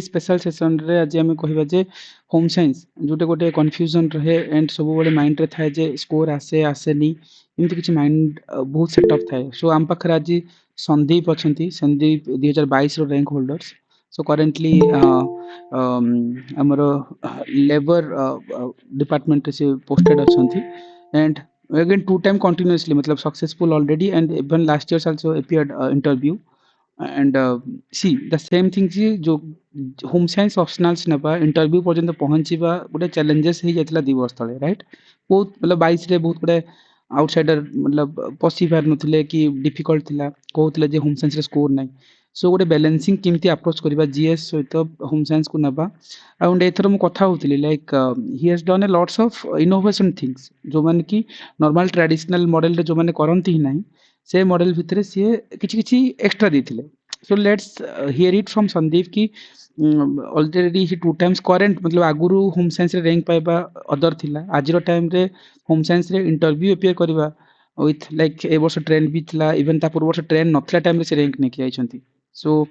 Special session रे आज आम कह होम साइंस जोटे गोटे कन्फ्यूजन रहे एंड सब माइंड रे थाए जे स्कोर आसे आसेनी एमती किसी माइंड बहुत सेटअप थाए सो आम पाखे आज संदीप अच्छा Sandeep 2022 rank holders so currently आमर लेबर डिपार्टमेंट से पोस्टेड अच्छा एंड अगेन 2 टाइम कंटिन्यूअसली मतलब successful already and even last year also appeared interview and see the same thing जी जो होम साइंस ऑप्शनल्स नबा इंटरव्यू पर्यंत पहुंचीबा गोटे चैलेंजेस ही जातला 2 वर्ष तले राइट बहुत मतलब 22 रे बहुत गुडे आउटसाइडर मतलब पसी पार नथिले कि डिफिकल्ट थिला कहउतले जे होम साइंस रे स्कोर नाही सो गोटे बैलेंसिंग केमती अप्रोच करबा जीएस सहित होम साइंस को नबा एंड एथर मु कथा होतली like he has done a lots of innovation things जो माने कि नॉर्मल ट्रेडिशनल मॉडल रे जो माने करंती ही नाही से मॉडल भितरे सी किछि किछि एक्स्ट्रा देथिले so let's hear it from Sandeep की ऑलरेडी ही 2 टाइम्स करेंट मतलब आगुरु होम साइंस रे रैंक पाइबा अदर थिला आजिरो टाइम रे होम साइंस रे इंटरव्यू अपीयर करबा विथ लाइक ए वर्ष ट्रेंड भी थिला इवन ता पूर्व वर्ष ट्रेंड नथला टाइम रे से रैंक नेकी आइछंती सो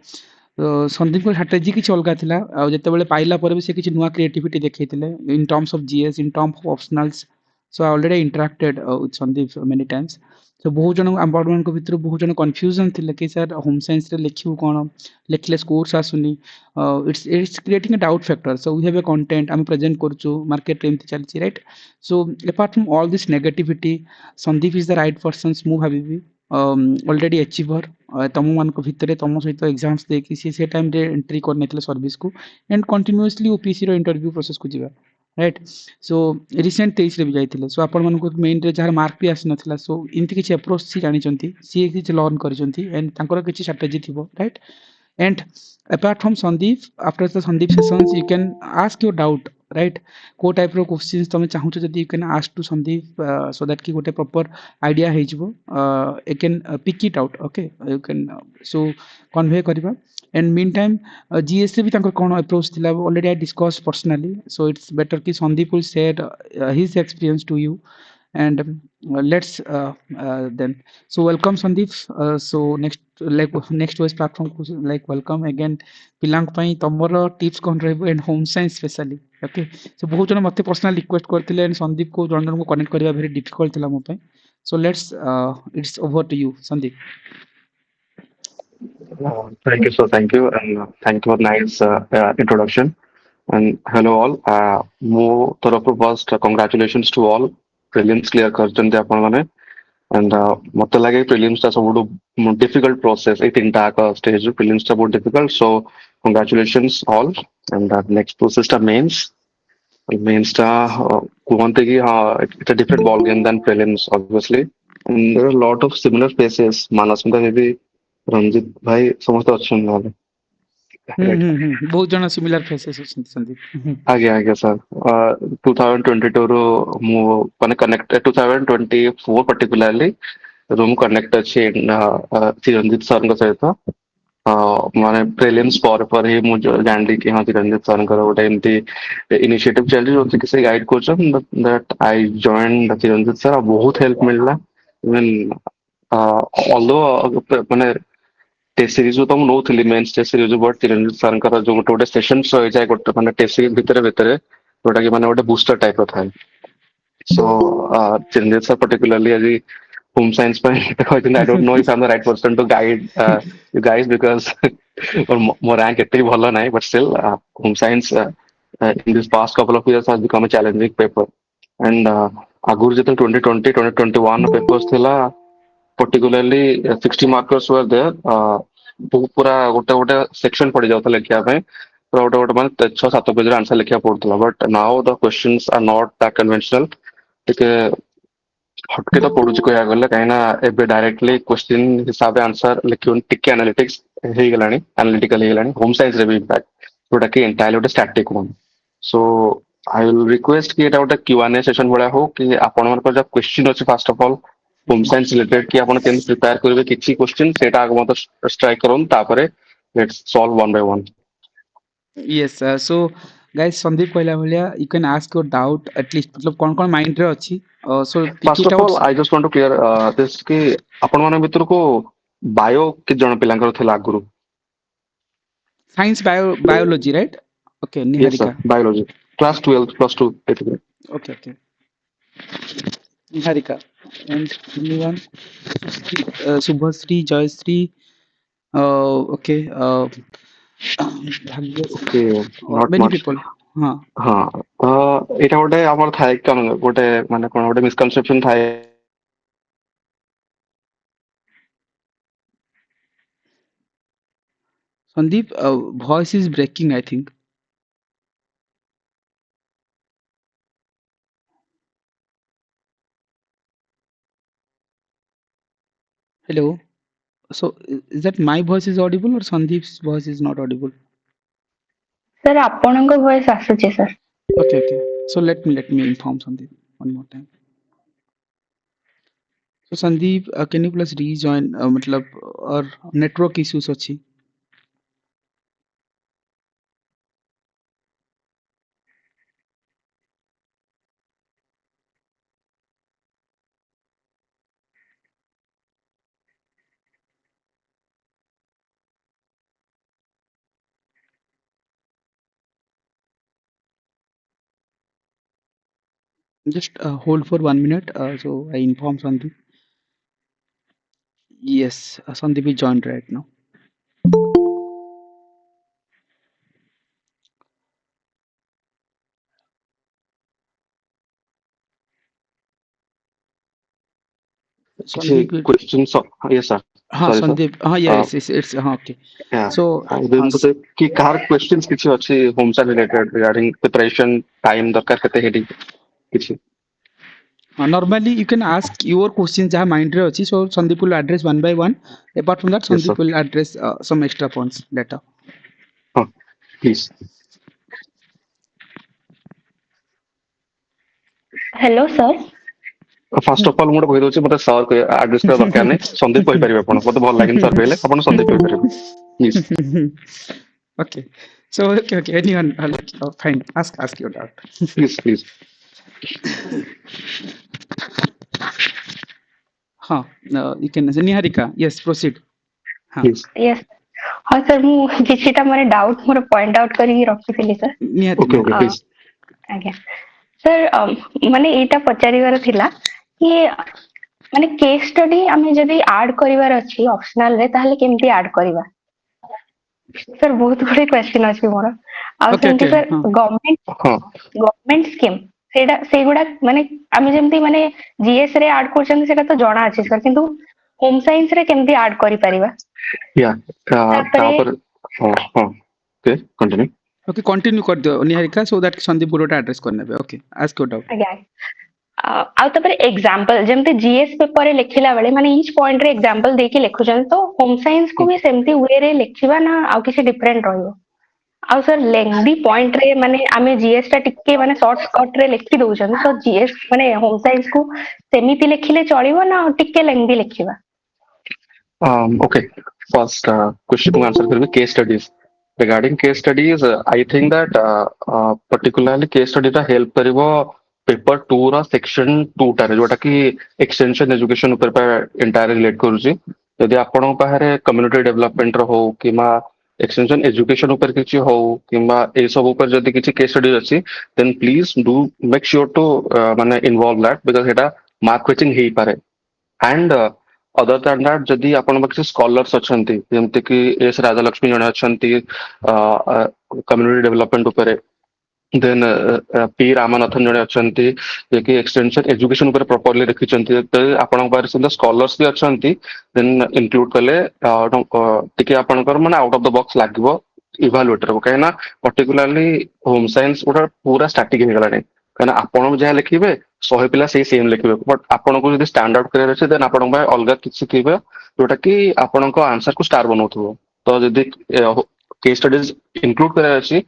संदीप को स्ट्रेटजी किछि अलगा थिला आ जते बेले पाइला पर भी से किछि नुवा क्रिएटिविटी देखैतिले in terms of GS in terms of optionals so I already interacted with Sandeep many times तो बहुत जन आम्बर्डमेंट भितर बहुत जन कन्फ्यूजन थिले कि सर होम साइंस रे लिखिबु कोन लिखले स्कोर्स आसुनी it's creating a doubt factor so we have a content आम प्रेजेंट करछु मार्केट रे एमती चलछि right so apart from all this negativity Sandeep is the right person मु भाबी ऑलरेडी अचीवर तम मान भितर तम सहित एग्जाम्स देखि से टाइम रे एंट्री करने सर्विस को एंड कंटिन्यूअसली ओपीसी रो इंटरव्यू प्रोसेस को जीवा राइट सो रिसेंट 23 रे भी जाइथिले सो आपण मानको मेन रे जहार मार्क भी आसी नथिला सो इनती किछि अप्रोच सी जानिचंती सी किछि लर्न करिसंती एंड तांकर किछि स्ट्रेटजी थिबो right and apart from Sandeep after the Sandeep sessions you can ask your doubt right को type रो questions तमे चाहूछ जदी you can ask to Sandeep so that ki gote proper idea हे जिवो you can pick it out okay you can so convey करिबा and meantime GS भी तांकर कोन approach थिला already I discussed personally so it's better ki Sandeep will share his experience to you and let's then so welcome Sandeep so next voice platform को like welcome again पिलांक पई तमरो tips कोन रहबो and home science specially okay so बहुत जन मते personal request करथिले and Sandeep को जन जन को कनेक्ट करबा वेरी डिफिकल्ट थिला मो पई so let's it's over to you Sandeep Thank you, so thank you, and thank you for nice introduction. And hello all. Mo तरफ first congratulations to all. Prelims clear करचंते आपण माने and मते लागे prelims ता सबुडु difficult process ए तीनटा का stage prelims ता बहुत difficult so congratulations all and next process ता mains ता कुहंते कि it's a different ball game than prelims obviously and there are a lot of similar faces मानसमता देवी रंजित भाई समस्त अच्छे नले राइट बहुत जन सिमिलर फेसेस अछंती संदीप आगे आगे सर 2022 रो मु माने कनेक्ट 2024 पर्टिकुलरली रूम कनेक्ट अछि चिरंजीत सर के सहित माने प्रीलिम्स पर ही मु जानली कि हां चिरंजीत सर कर गोटे एमती इनिशिएटिव चल जो कि से गाइड कोचन that I joined Chiranjit sir बहुत हेल्प मिलला इवन ऑल्दो माने टेस्ट सीरीज तो हम नोथली mains test series but Chiranjit sir जो गोटे गोटे सेशंस रही जाए गोटे माने टेस्ट सीरीज भितर भितर जोटा कि माने गोटे बूस्टर टाइप रो थाए सो चिरंजीत सर पर्टिकुलरली आज होम साइंस पर I don't know if I am the right person to guide you guys because more rank एते भलो नाही but still home science in this past couple of years has become a challenging paper and आगुर जते 2020 2021 papers थिला particularly 60 markers were there पूरा गोटे गोटे section पड़ जाता लिखा पूरा गोटे गोटे माने 6-7 पेज आंसर लिखा पड़ता but now the questions are not that conventional टिके हटके तो पड़ुची कह गले कहीं एबे डायरेक्टली क्वेश्चन हिसाब आंसर लिखियो टिके एनालिटिक्स हे गलानी एनालिटिकल हे गलानी होम साइंस रे भी इनफैक्ट जोटा कि एंटायरली गोटे static one so I will request कि एटा गोटे क्यूएनए सेशन भला हो कि आपण मन जो क्वेश्चन अछि first of all home science related कि आपण केन प्रिपेयर करबे किछि क्वेश्चन सेटा आग मत स्ट्राइक करन तापरे let's solve one by one yes so guys Sandeep कहला भलिया you can ask your doubt at least मतलब कोन कोन माइंड रे अछि so pick first it of out all I just want to clear this कि आपण मन भितर को बायो कि जण पिलांकर थिला आगुरु Science biology, right? Okay, Yes, sir. Niharika. Biology. Class 12, plus 2, basically. Okay, okay. Niharika. And anyone? Subhasri, Joyasri. Okay. Okay, not Many much. people. Huh. ହଁ ତ ଏଇଟା ଗୋଟେ ଆମର ଥାଏ କଣ ଗୋଟେ ମାନେ କଣ ଗୋଟେ ମିସକନସେପସନ ଥାଏ। Sandeep, voice is breaking, I think. Hello. So, is that my voice is audible or Sandeep's voice is not audible? Sir ଆପଣଙ୍କ ଭଏସ ଆସୁଛି sir. Okay, okay. So let me inform Sandeep one more time. So Sandeep, can you please rejoin? मतलब और network issues अच्छी. Just hold for 1 minute. So I inform Sandeep. Yes, Sandeep is joined right now. କିଛି Sandeep, question yes sir, हाँ sorry sir. Sandeep, हाँ Uh, yes, it's हाँ okay. yeah. So हाँ मुझे कि काହାର क्वेश्चंस କିଛି ଅଛି home science related regarding preparation time दरकार केते हेडी କିଛି normally you can ask your questions जहाँ mind रे अच्छी. So Sandeep will address one by one. Apart from that, yes sir. Sandeep will address some extra points later. ହଁ please. Hello sir. First of all ମୁଁ ଗୋଟେ କହିଦଉଛି ମତେ sir address କରିବା ଦରକାର ନାହିଁ, ସନ୍ଦୀପ କହିପାରିବେ ଆପଣ, ମତେ ଭଲ ଲାଗେନି ସାର୍ କହିଲେ, ଆପଣ ସନ୍ଦୀପ କହିପାରିବେ please. Okay. So okay, okay. Anyone, fine. Ask your doubt. Please please. हाँ, you can. Niharika, yes, proceed. हाँ, ପ୍ଲିଜ ୟେସ୍ ହଁ ସାର୍ ମୁଁ କିଛିଟା ମାନେ ଡାଉଟ୍ ମୋର ପଏଣ୍ଟ ଆଉଟ୍ କରିକି ରଖିଥିଲି ସାର୍। ନିହାତି ଓକେ ଓକେ ନିହାତି. ପ୍ଲିଜ। ଆଜ୍ଞା ସାର୍ ମାନେ ଏଇଟା ପଚାରିବାର ଥିଲା କି ମାନେ କେସ୍ ଷ୍ଟଡି ଆମେ ଯଦି ଆଡ୍ କରିବାର ଅଛି ଅପସନାଲ ରେ ତାହେଲେ କେମିତି ଆଡ୍ କରିବା? ସାର୍ ବହୁତ ଗୁଡେ କ୍ୱେଶ୍ଚିନ୍ ଅଛି ମୋର। ଆଉ Okay, ସେମିତି okay. ସାର୍ ହଁ. ଗଭର୍ଣ୍ଣମେଣ୍ଟ ସ୍କିମ୍ ସେଇଗୁଡା ମାନେ ଆମେ ଯେମିତି ମାନେ ଜିଏସ୍ ରେ ଆଡ୍ କରୁଛନ୍ତି ସେଇଟା ତ ଜଣା ଅଛି ସାର୍, କିନ୍ତୁ ହୋମ ସାଇନ୍ସ ରେ କେମିତି ଆଡ୍ କରିପାରିବା? ୟା ତାପରେ ତାପରେ ହଁ ହଁ ଓକେ କଣ୍ଟିନ୍ୟୁ। Okay, continue କରିଦିଅ ନିହାରିକା, so that ସନ୍ଦୀପ ଗୋଟେ address କରିନେବେ. Okay, ask your doubt. ଆଜ୍ଞା ଆଉ ତାପରେ ଏକ୍ସାମ୍ପଲ ଯେମିତି ଜିଏସ୍ ପେପରରେ ଲେଖିଲା ବେଳେ ମାନେ ଇଚ୍ ପଏଣ୍ଟରେ ଏକ୍ସାମ୍ପଲ ଦେଇକି ଲେଖୁଛନ୍ତି, ତ ହୋମ ସାଇନ୍ସ କୁ ବି ସେମିତି ୱେରେ ଲେଖିବା ନା ଆଉ କିଛି ଡିଫରେଣ୍ଟ ରହିବ? ଆଉ ସାର୍ ଲେଙ୍ଗଦି ପଏଣ୍ଟରେ ମାନେ ଆମେ ଜିଏସ୍ ଟା ଟିକେ ମାନେ ସର୍ଟକଟ ରେ ଲେଖି ଦଉଛନ୍ତି, ତ ଜିଏସ୍ ମାନେ ହୋମ ସାଇନ୍ସ କୁ ସେମିତି ଲେଖିଲେ ଚଳିବ ନା ଟିକେ ଲେଙ୍ଗଦି ଲେଖିବା? Okay, first question को answer करेंगे case studies. Regarding case studies, I think that particularly case study ଟା help କରିବ paper 2 ର section 2 ଟାରେ ଯୋଉଟା କି extension education ଉପରେ entirely relate କରୁଛି। ଯଦି ଆପଣଙ୍କ ପାଖରେ community development ର ହଉ କିମ୍ବା extension education ଉପରେ କିଛି ହଉ କିମ୍ବା ଏଇ ସବୁ ଉପରେ ଯଦି କିଛି case study ଅଛି, then please do make sure to ମାନେ involve that because ସେଟା mark fetching ହେଇପାରେ। and other than that ଯଦି ଆପଣଙ୍କ କିଛି ସ୍କଲର୍ସ ଅଛନ୍ତି ଯେମିତି କି ଏସ୍ ରାଜଲକ୍ଷ୍ମୀ ଜଣେ ଅଛନ୍ତି କମ୍ୟୁନିଟି ଡେଭଲପମେଣ୍ଟ ଉପରେ, ଦେନ୍ ପି ରାମନାଥନ ଜଣେ ଅଛନ୍ତି ଯିଏକି ଏକ୍ସଟେନସନ ଏଜୁକେସନ ଉପରେ ପ୍ରପରଲି ଦେଖିଛନ୍ତି। ଯଦି ଆପଣଙ୍କ ପାଖରେ ସେମିତି ସ୍କଲର୍ସ ବି ଅଛନ୍ତି ଦେନ୍ ଇନକ୍ଲୁଡ କଲେ ଟିକେ ଆପଣଙ୍କର ମାନେ ଆଉଟ୍ ଅଫ୍ ଦ ବକ୍ସ ଲାଗିବ ଇଭାଲୁଏଟର, କାହିଁକିନା ପର୍ଟିକୁଲାରଲି ହୋମ ସାଇନ୍ସ ଗୋଟେ ପୁରା ଷ୍ଟାଟିକ ହେଇଗଲାଣି। କାହିଁକିନା ଆପଣ ଯାହା ଲେଖିବେ 100 ପିଲା ସେଇ ସେମ୍ ଲେଖିବେ, ବଟ୍ ଆପଣଙ୍କୁ ଯଦି ଷ୍ଟାଣ୍ଡ ଆଉଟ୍ କରିବାର ଅଛି ଦେନ୍ ଆପଣଙ୍କ ପାଇଁ ଅଲଗା କିଛି ଥିବ ଯୋଉଟା କି ଆପଣଙ୍କ ଆନ୍ସର କୁ ଷ୍ଟାର ବନଉଥିବ। ତ ଯଦି କେସ୍ ଷ୍ଟଡିଜ ଇନକ୍ଲୁଡ କରିବାର ଅଛି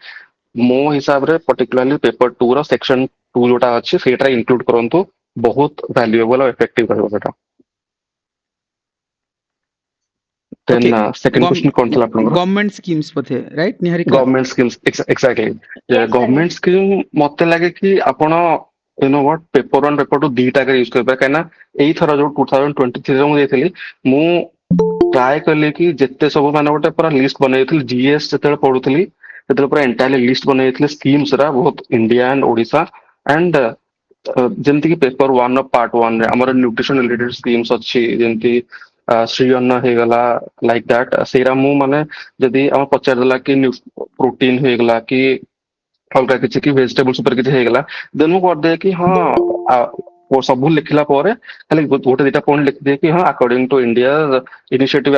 ମୋ ହିସାବରେ ପର୍ଟିକୁଲାରଲି ପେପର 2 ର ସେକ୍ସନ 2 ଯୋଉଟା ଅଛି ସେଇଟା ଇନକ୍ଲୁଡ କରନ୍ତୁ, ବହୁତ ଭ୍ୟାଲୁଏବଲ ଆଉ ଏଫେକ୍ଟିଭ ରହିବ ସେଟା। ଦେନ୍ Okay, ସେକେଣ୍ଡ କ୍ୱେଶ୍ଚନ କଣ ଥିଲା ଆପଣଙ୍କର? government schemes ବୋଧେ, right ନିହାରିକା? Government schemes exactly. Yes, sir. Government scheme ମତେ ଲାଗେ କି ଆପଣ you know what paper 1 paper 2 ଦିଟା ୟୁଜ କରିପାରିବେ, କାହିଁକିନା ଏଇଥର ଯୋଉ 2023 ରେ ମୁଁ ଦେଇଥିଲି ମୁଁ ट्राए कली कि जेते सब माने गोटे पूरा लिस्ट बनैथिल जीएस जेते पढुथली सेते पूरा एंटायरली लिस्ट बनैथिल स्कीम्स रा बहुत इंडिया एंड ओडिशा एंड जेमती कि पेपर 1 ऑफ पार्ट 1 रे हमर न्यूट्रिशन रिलेटेड स्कीम्स अछि जेमती श्री अन्न हे गला लाइक दैट सेरा मु माने जदी हम पचार दला कि प्रोटीन हे गला कि अलगा किसी की वेजिटेबल्स ऊपर किसी हेगला देन मु कर दे कि हाँ वो सब लिखला ପରେ ଖାଲି ଗୋଟେ ଦିଟା ପॉइंट लिख दे कि हाँ according to India initiative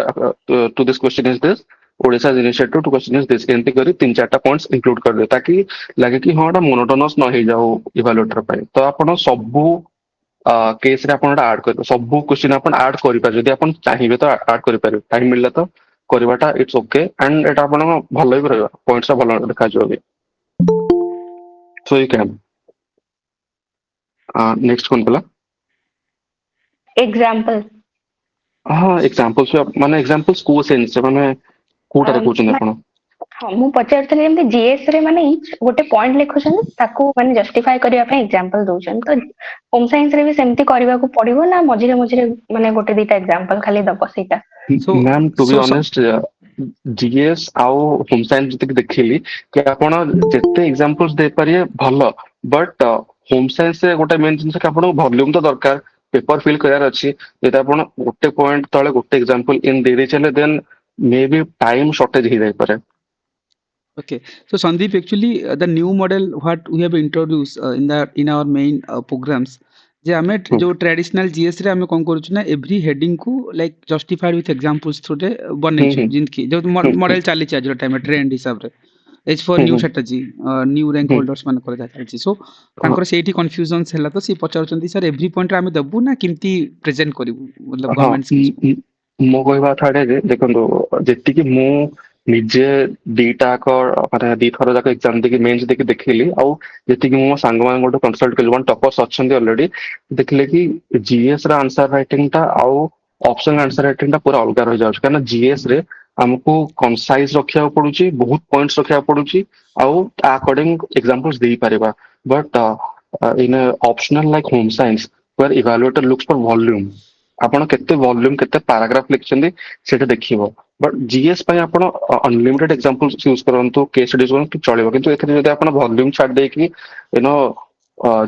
to this question is this Odisha initiative to question is this एंती करी तीन चारटा पॉइंट्स इंक्लूड कर दे ताकि लगे कि हाँ मोनोटोनस न हो जाओ इवैल्यूएटर पे तो आपण सब केस रे आपण ऐड कर सब क्वेश्चन आपण ऐड करि पार जदी आपण चाहिबे तो ऐड करि पार टाइम मिलला तो करबाटा इट्स ओके एंड एटा आपण भलो भी रहबा पॉइंट्स भलो देखा जो so you can next कौन बोला एग्जांपल हाँ एग्जांपल्स माने एग्जांपल्स को सेंस माने कोटारे कोचन आपण हाँ मु पचारथले जेमते जीएस रे माने इच गोटे पॉइंट लिखुछन ताको माने जस्टिफाई करिया पे एग्जांपल दोछन तो होम साइंस रे भी सेमती करबा को पड़िबो ना मझिरे मझिरे माने गोटे दिटा एग्जांपल खाली दबो सेटा ma'am to be honest GS आउ होम साइंस जति देखिली कि आपण जते एग्जांपल्स दे पारिए भलो बट होम साइंस रे गोटे मेन जिंस कि आपण वॉल्यूम तो दरकार पेपर फिल करार अछि जेता आपण गोटे पॉइंट तळे गोटे एग्जांपल इन दे दे चले then maybe time shortage ही जाय पारे. Okay, so Sandeep, actually, the new model what we have introduced in our main programs, जे आमे जो ट्रेडिशनल जीएस रे आमे कोन करू ना एवरी हेडिंग को like justified with examples through रे बनै छु जिनकी जो मॉडल चाली छ आज टाइम ट्रेंड हिसाब रे as for new strategy new rank holders मान कर जाता छी सो तांकर सेठी कंफ्यूजन हैला तो सी पचारचंदी सर एवरी पॉइंट रे आमे दबु ना किमती प्रेजेंट करिवु मतलब गवर्नमेंट मो कहबा थाडे जे देखंदो जेति कि मो निजे दीटा को माने दी थरो जाक एग्जाम दे कि मेंस दे कि देखिली आ जेति कि मो सांग मान गोटे कंसल्ट कली वन टॉपर्स अछंदी ऑलरेडी देखले कि जीएस रा आंसर राइटिंग ता आ ऑप्शनल आंसर राइटिंग ता पूरा अलग रह जाउ कारण जीएस रे हमको कंसाइज रखिया पड़ुची बहुत पॉइंट्स रखिया पड़ुची आ अकॉर्डिंग एग्जांपल्स देई पारेबा but in optional like home science where evaluator looks for volume आपण केते वॉल्यूम केते पैराग्राफ लिखछंदी सेटा देखिबो बट जीएस पय आपण अनलिमिटेड एग्जांपल्स यूज करंतु केस स्टडीज को चलेबो किंतु एथरे जदि आपण वॉल्यूम छाड दे कि यू नो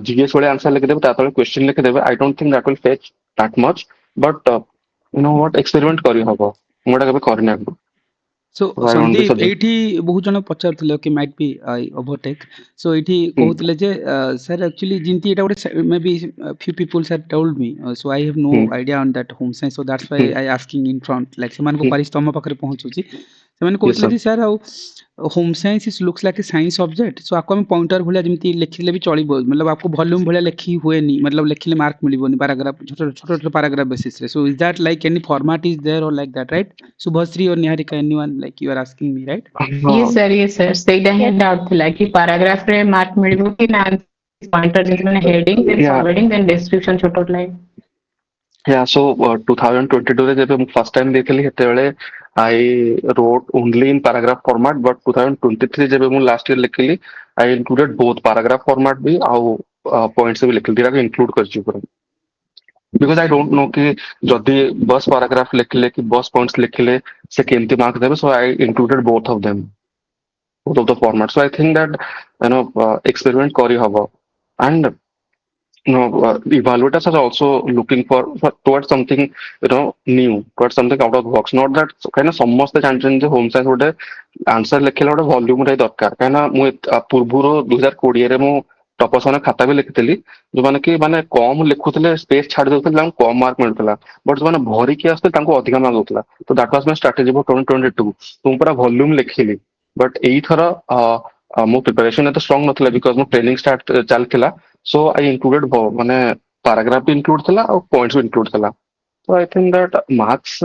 जीएस वाले आंसर लिख देबे तातले क्वेश्चन लिख देबे I don't think that will fetch that much but you know what experiment करी हबो मोडा कबे करने आगु सो संदीप एठी बहुत जन पचारथिले कि माइट बी ओवरटेक सो एठी कहउतले जे सर एक्चुअली जिंती एटा गोटे maybe few peoples have told me so I have no idea on that home science so that's why I asking in front like से मान को क्वेरीज तम पाखरे पहुंचुची से मान कहउतले जे sir home science is looks like a science subject so आपको हम पॉइंटर भलिया जिंती लिखिले भी चलिबो मतलब आपको वॉल्यूम भलिया लिखी हुए नहीं मतलब लिखिले मार्क मिलिबोनी पैराग्राफ छोटो छोटो पैराग्राफ बेसिस रे so is that like any format is there और लाइक दैट राइट शुभश्री और Niharika anyone like you are asking me right yes sir सेटा है डाउट थिला कि पैराग्राफ रे मार्क मिलिबो कि ना पॉइंटर जितने heading then forwarding then description छोटो लाइन या सो 2022 रे जब फर्स्ट टाइम देखली हेते बेले I wrote only in paragraph format but 2023 जब मु लास्ट ईयर लिखली आई इंक्लूडेड बोथ पैराग्राफ फॉर्मेट भी आउ पॉइंट्स भी लिखली दिरा को इंक्लूड कर छु पूरा because I don't know कि जदि बस पैराग्राफ लिखले कि बस पॉइंट्स लिखले से केमती मार्क देबे so I included both of them both of the formats so I think that you know experiment करी हबो and you know evaluators are also looking for towards something you know new towards something out of the box not that kind of समस्त जानछन जे home science गोटे answer लिखले गोटे volume रे दरकार काना मु पूर्वरो 2020 रे मु टॉपर्स माने खाता भी लिखितली जो माने कि माने कम लिखुतले स्पेस छाड़ देउतले तांको कम मार्क मिलतला बट जो माने भरी के आस्ते तांको अधिक मार्क होतला तो that was my strategy for 2022 तुम पूरा वॉल्यूम लिखिली बट एई थरा मो प्रिपरेशन एत स्ट्रांग नथला बिकॉज़ मो ट्रेनिंग स्टार्ट चलथिला सो आई इंक्लूडेड माने पैराग्राफ भी इंक्लूड थला और पॉइंट्स भी इंक्लूड थला तो I think that marks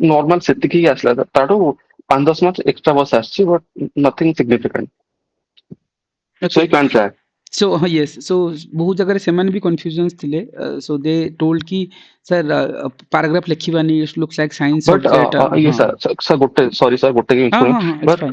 normal सेतिकी आसला ताटो 5-10 मार्क्स एक्स्ट्रा बस आछि but nothing significant so you can try so yes so बहुत जगह से भी कंफ्यूजन्स थिले so they told कि सर पैराग्राफ लिखिबानी it looks like science but ये सर गोटे सॉरी सर गोटे कि बट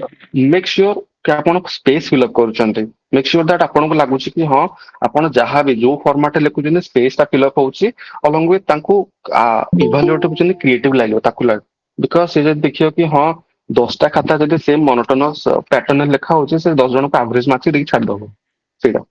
मेक श्योर कि आपण स्पेस फिल अप करूचंते मेक श्योर दैट आपण को लागु छी कि हां आपण जहां भी जो फॉर्मेट लिखु जने स्पेस ता फिल अप होउची अलोंग विथ तांको इवैल्यूएट होउची क्रिएटिव लागो ताकु लाग बिकज से जब देखियो कि हाँ 10टा खाता जब सेम मोनोटोनस पैटर्न लिखा होचे से 10 जन को एवरेज मार्क्स देके छाड़ दबो सेटा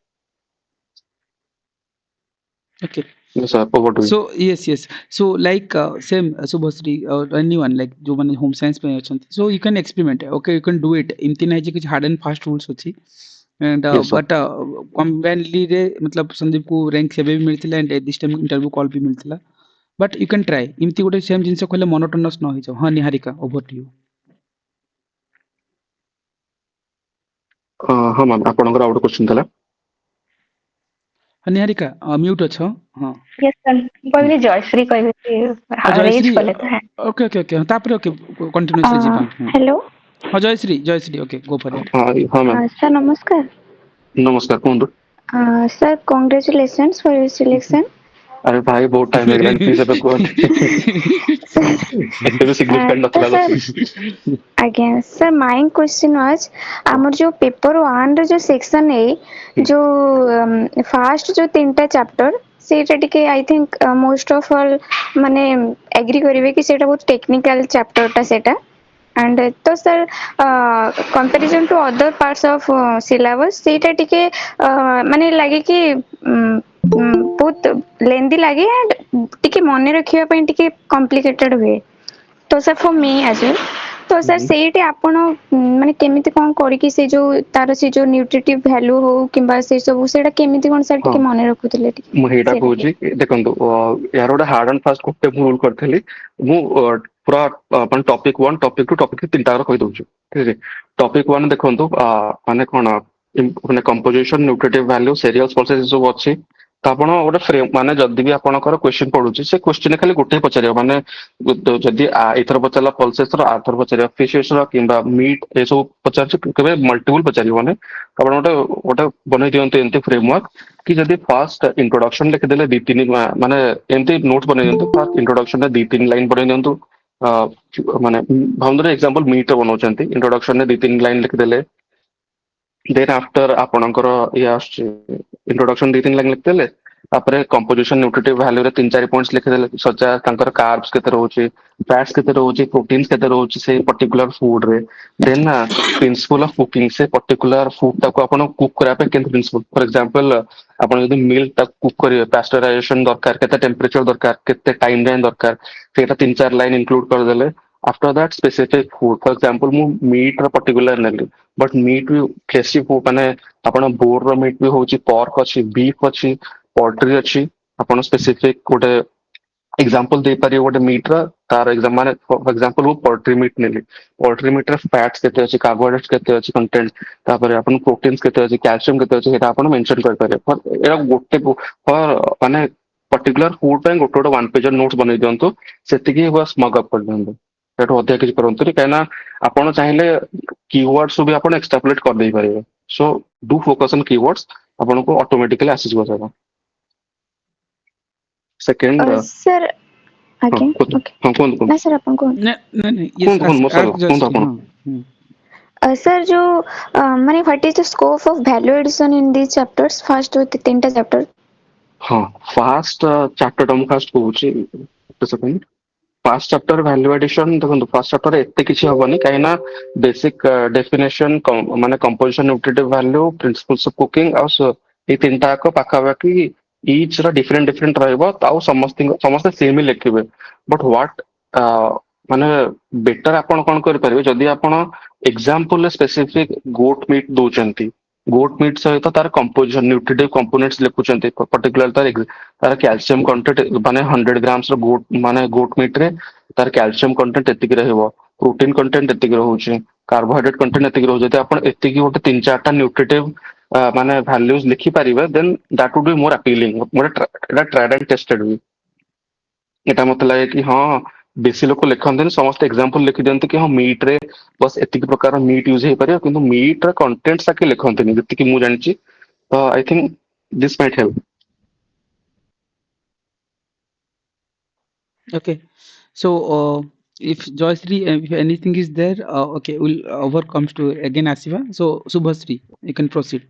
Okay. Sir over to So yes. So like same Subhasri or anyone like जो माने home science में अछंती. So you can experiment. Okay, you can do it. इम्ति नहीं जे कुछ hard and fast rules अछि. And yes sir but commonly रे मतलब संदीप को rank 7 भी मिलथिला and at this time interview call भी मिलथिला. But you can try. इम्ति गोटे same जिनसे कहले monotonous न होई जाओ. हाँ निहारिका over to you. हाँ मैम आपनकर आउट क्वेश्चन थला हाँ निहारिका mute अछ. हाँ. Yes sir, ମୁଁ କହିଲି ଜୟଶ୍ରୀ କହିବେ କି हाँ raise जयश्री. କଲେ ତ Okay. तापर okay continuously ଯିବା. हेलो हाँ Jayashree okay go for it. हाँ मैम सर नमस्कार नमस्कार कुहतु sir congratulations for your selection अरे भाई बहुत टाइम हो गया प्लीज अब कहते एते भी सिग्निफिकेंट तो नथला सर आज्ञा सर माय क्वेश्चन वाज हमर जो पेपर 1 रो जो सेक्शन है जो फास्ट जो तीनटा चैप्टर सेटा टिके I think most of all माने एग्री करिवे कि सेटा बहुत टेक्निकल चैप्टरटा सेटा and तो sir comparison to other parts of syllabus सेटा टिके माने लागे कि बहुत लेंदी लागे एंड टिके मने रखिया पई टिके कॉम्प्लिकेटेड हुए तो sir for me as well तो सर सेठी आपण माने केमिति कोन करी कि से जो तार से जो न्यूट्रिटिव वैल्यू हो किबा से सब सेटा केमिति कोन सर टिके मने रखुतले टिके ମୁଁ ହେଇଟା କହୁଛି ଦେଖନ୍ତୁ यार ଗୋଟେ ହାର୍ଡ ଆଣ୍ଡ ଫାଷ୍ଟ ଗୋଟେ ମୁଁ ରୁଲ କରିଥିଲି ମୁଁ ପୁରା ମାନେ ଟପିକ 1 ଟପିକ 2 ଟପିକ 3 ତିନିଟା କହି ଦଉଛି ଠିକ ଅଛି ଟପିକ 1 ଦେଖନ୍ତୁ ମାନେ କଣ ମାନେ କମ୍ପୋଜିସନ ନ୍ୟୁଟ୍ରିଟିଭ ଭ୍ୟାଲ୍ୟୁ ସିରିୟଲ୍ସ ପ୍ରୋସେସ ସବୁ ଅଛି ତ ଆପଣ ଗୋଟେ ଫ୍ରେମ ମାନେ ଯଦି ବି ଆପଣଙ୍କର କ୍ୱେଶ୍ଚନ ପଡୁଛି ସେ କ୍ୱେଶ୍ଚନ ଖାଲି ଗୋଟେ ପଚାରିବ ମାନେ ଯଦି ଏଥର ପଚାରିଲା ପଲସେସ ର ଆଥର ପଚାରିବ ଫିଶେସ ର କିମ୍ବା ମିଟ୍ ଏସବୁ ପଚାରୁଛି କେବେ ମଲ୍ଟିପୁଲ ପଚାରିବନି ଆପଣ ଗୋଟେ ବନେଇ ଦିଅନ୍ତୁ ଏମିତି ଫ୍ରେମୱାର୍କ कि जदि फास्ट इंट्रोडक्शन लिखिदेले दी तीन माने एमती नोट्स बनै दियंतु फास्ट इंट्रोडक्शन रे दी तीन लाइन बनै दियंतु माने भावनरे एग्जांपल मीट बनौचंती इंट्रोडक्शन रे दी तीन लाइन लिखिदेले देन आफ्टर आपणकर या इंट्रोडक्शन दी तीन लाइन लिखिदेले तापरे कंपोजिशन न्यूट्रिटिव वैल्यू रे तीन चार पॉइंट्स लिखिदेले सचा तांकर कार्ब्स केते रहउची फैट्स केते रहउची प्रोटीन्स केते रहउची से पर्टिकुलर फूड रे देन ना प्रिंसिपल ऑफ कुकिंग से पर्टिकुलर फूड ताको आपण कुक करा पे केन प्रिंसिपल फॉर एग्जांपल आपण यदि मिल्क ता कुक करिवे पास्चराइजेशन दरकार केते टेंपरेचर दरकार केते टाइम लाइन दरकार सेटा तीन चार लाइन इंक्लूड कर देले after that specific food for example मु मीट रो पर्टिकुलर नेली बट मीट भी फ्लेशी फूड माने आपण बोर रो मीट भी होची पोर्क अछि बीफ अछि पोल्ट्री अछि आपण स्पेसिफिक गोटे एग्जांपल दे पारि गोटे मीट रा तार एग्जाम माने फॉर एग्जांपल वो पोल्ट्री मीट नेली पोल्ट्री मीट रा फैट्स केते अछि कार्बोहाइड्रेट्स केते अछि कंटेंट तापर आपण प्रोटीन्स केते अछि कैल्शियम केते अछि सेटा आपण मेंशन कर पारे फॉर एरा गोटे फॉर माने पर्टिकुलर फूड पे गोटे गोटे वन पेज नोट्स बनै दियंतु सेतिकी बस मग अप कर दियंतु सेटो अधिक किछ करंतु नी काना आपण चाहिले कीवर्ड्स भी आपण एक्सट्रापोलेट कर देई पारे so do focus on keywords आपण को ऑटोमेटिकली आसी जबो सेटा सेकंड सर आगे ओके हां कोन ना सर अपन को नहीं yes कौन मसल ask कौन just था हाँ. सर जो माने what is the scope of value addition in these chapters first तीनटा चैप्टर हाँ फास्ट चैप्टर टम फास्ट कहूची second first chapter value addition देखो फास्ट चैप्टर एते किछि हबनी काइना बेसिक डेफिनेशन माने composition nutritive value principles of cooking और ए तीनटा को पाखा बाकी ईच रा डिफरेंट डिफरेंट रहइबो ताऊ समस्त सेम ही लिखिबे बट व्हाट माने बेटर आपण कोन कर परिबे जदी आपण एग्जांपल स्पेसिफिक गोट मीट दोचंती गोट मीट सहित तार कंपोजिशन न्यूट्रिटिव कंपोनेंट्स लिखुचंती पर्टिकुलर तार कैल्शियम कंटेंट माने 100 ग्राम्स रो गोट माने गोट मीट रे तार कैल्शियम कंटेंट एतिक रहइबो प्रोटीन कंटेंट एतिक रहउची कार्बोहाइड्रेट कंटेंट एतिक रहउ जति आपण एतिक गोटे तीन चारटा न्यूट्रिटिव माने वैल्यूज लिखि पारिबे then that would be more appealing more एटा ट्राइड एंड टेस्टेड भी एटा मत लागे कि हां बेसी लोक लिखते समस्त एग्जांपल लिखि दियंते कि हां मीट रे बस एतिक प्रकार मीट यूज हे परियो किंतु मीट रा कंटेंट साके लिखते जति कि मु जानि तो I think this might help Okay. So if Joyশ্री if anything is there okay we'll over comes to again Asiva. So Subhasri you can proceed.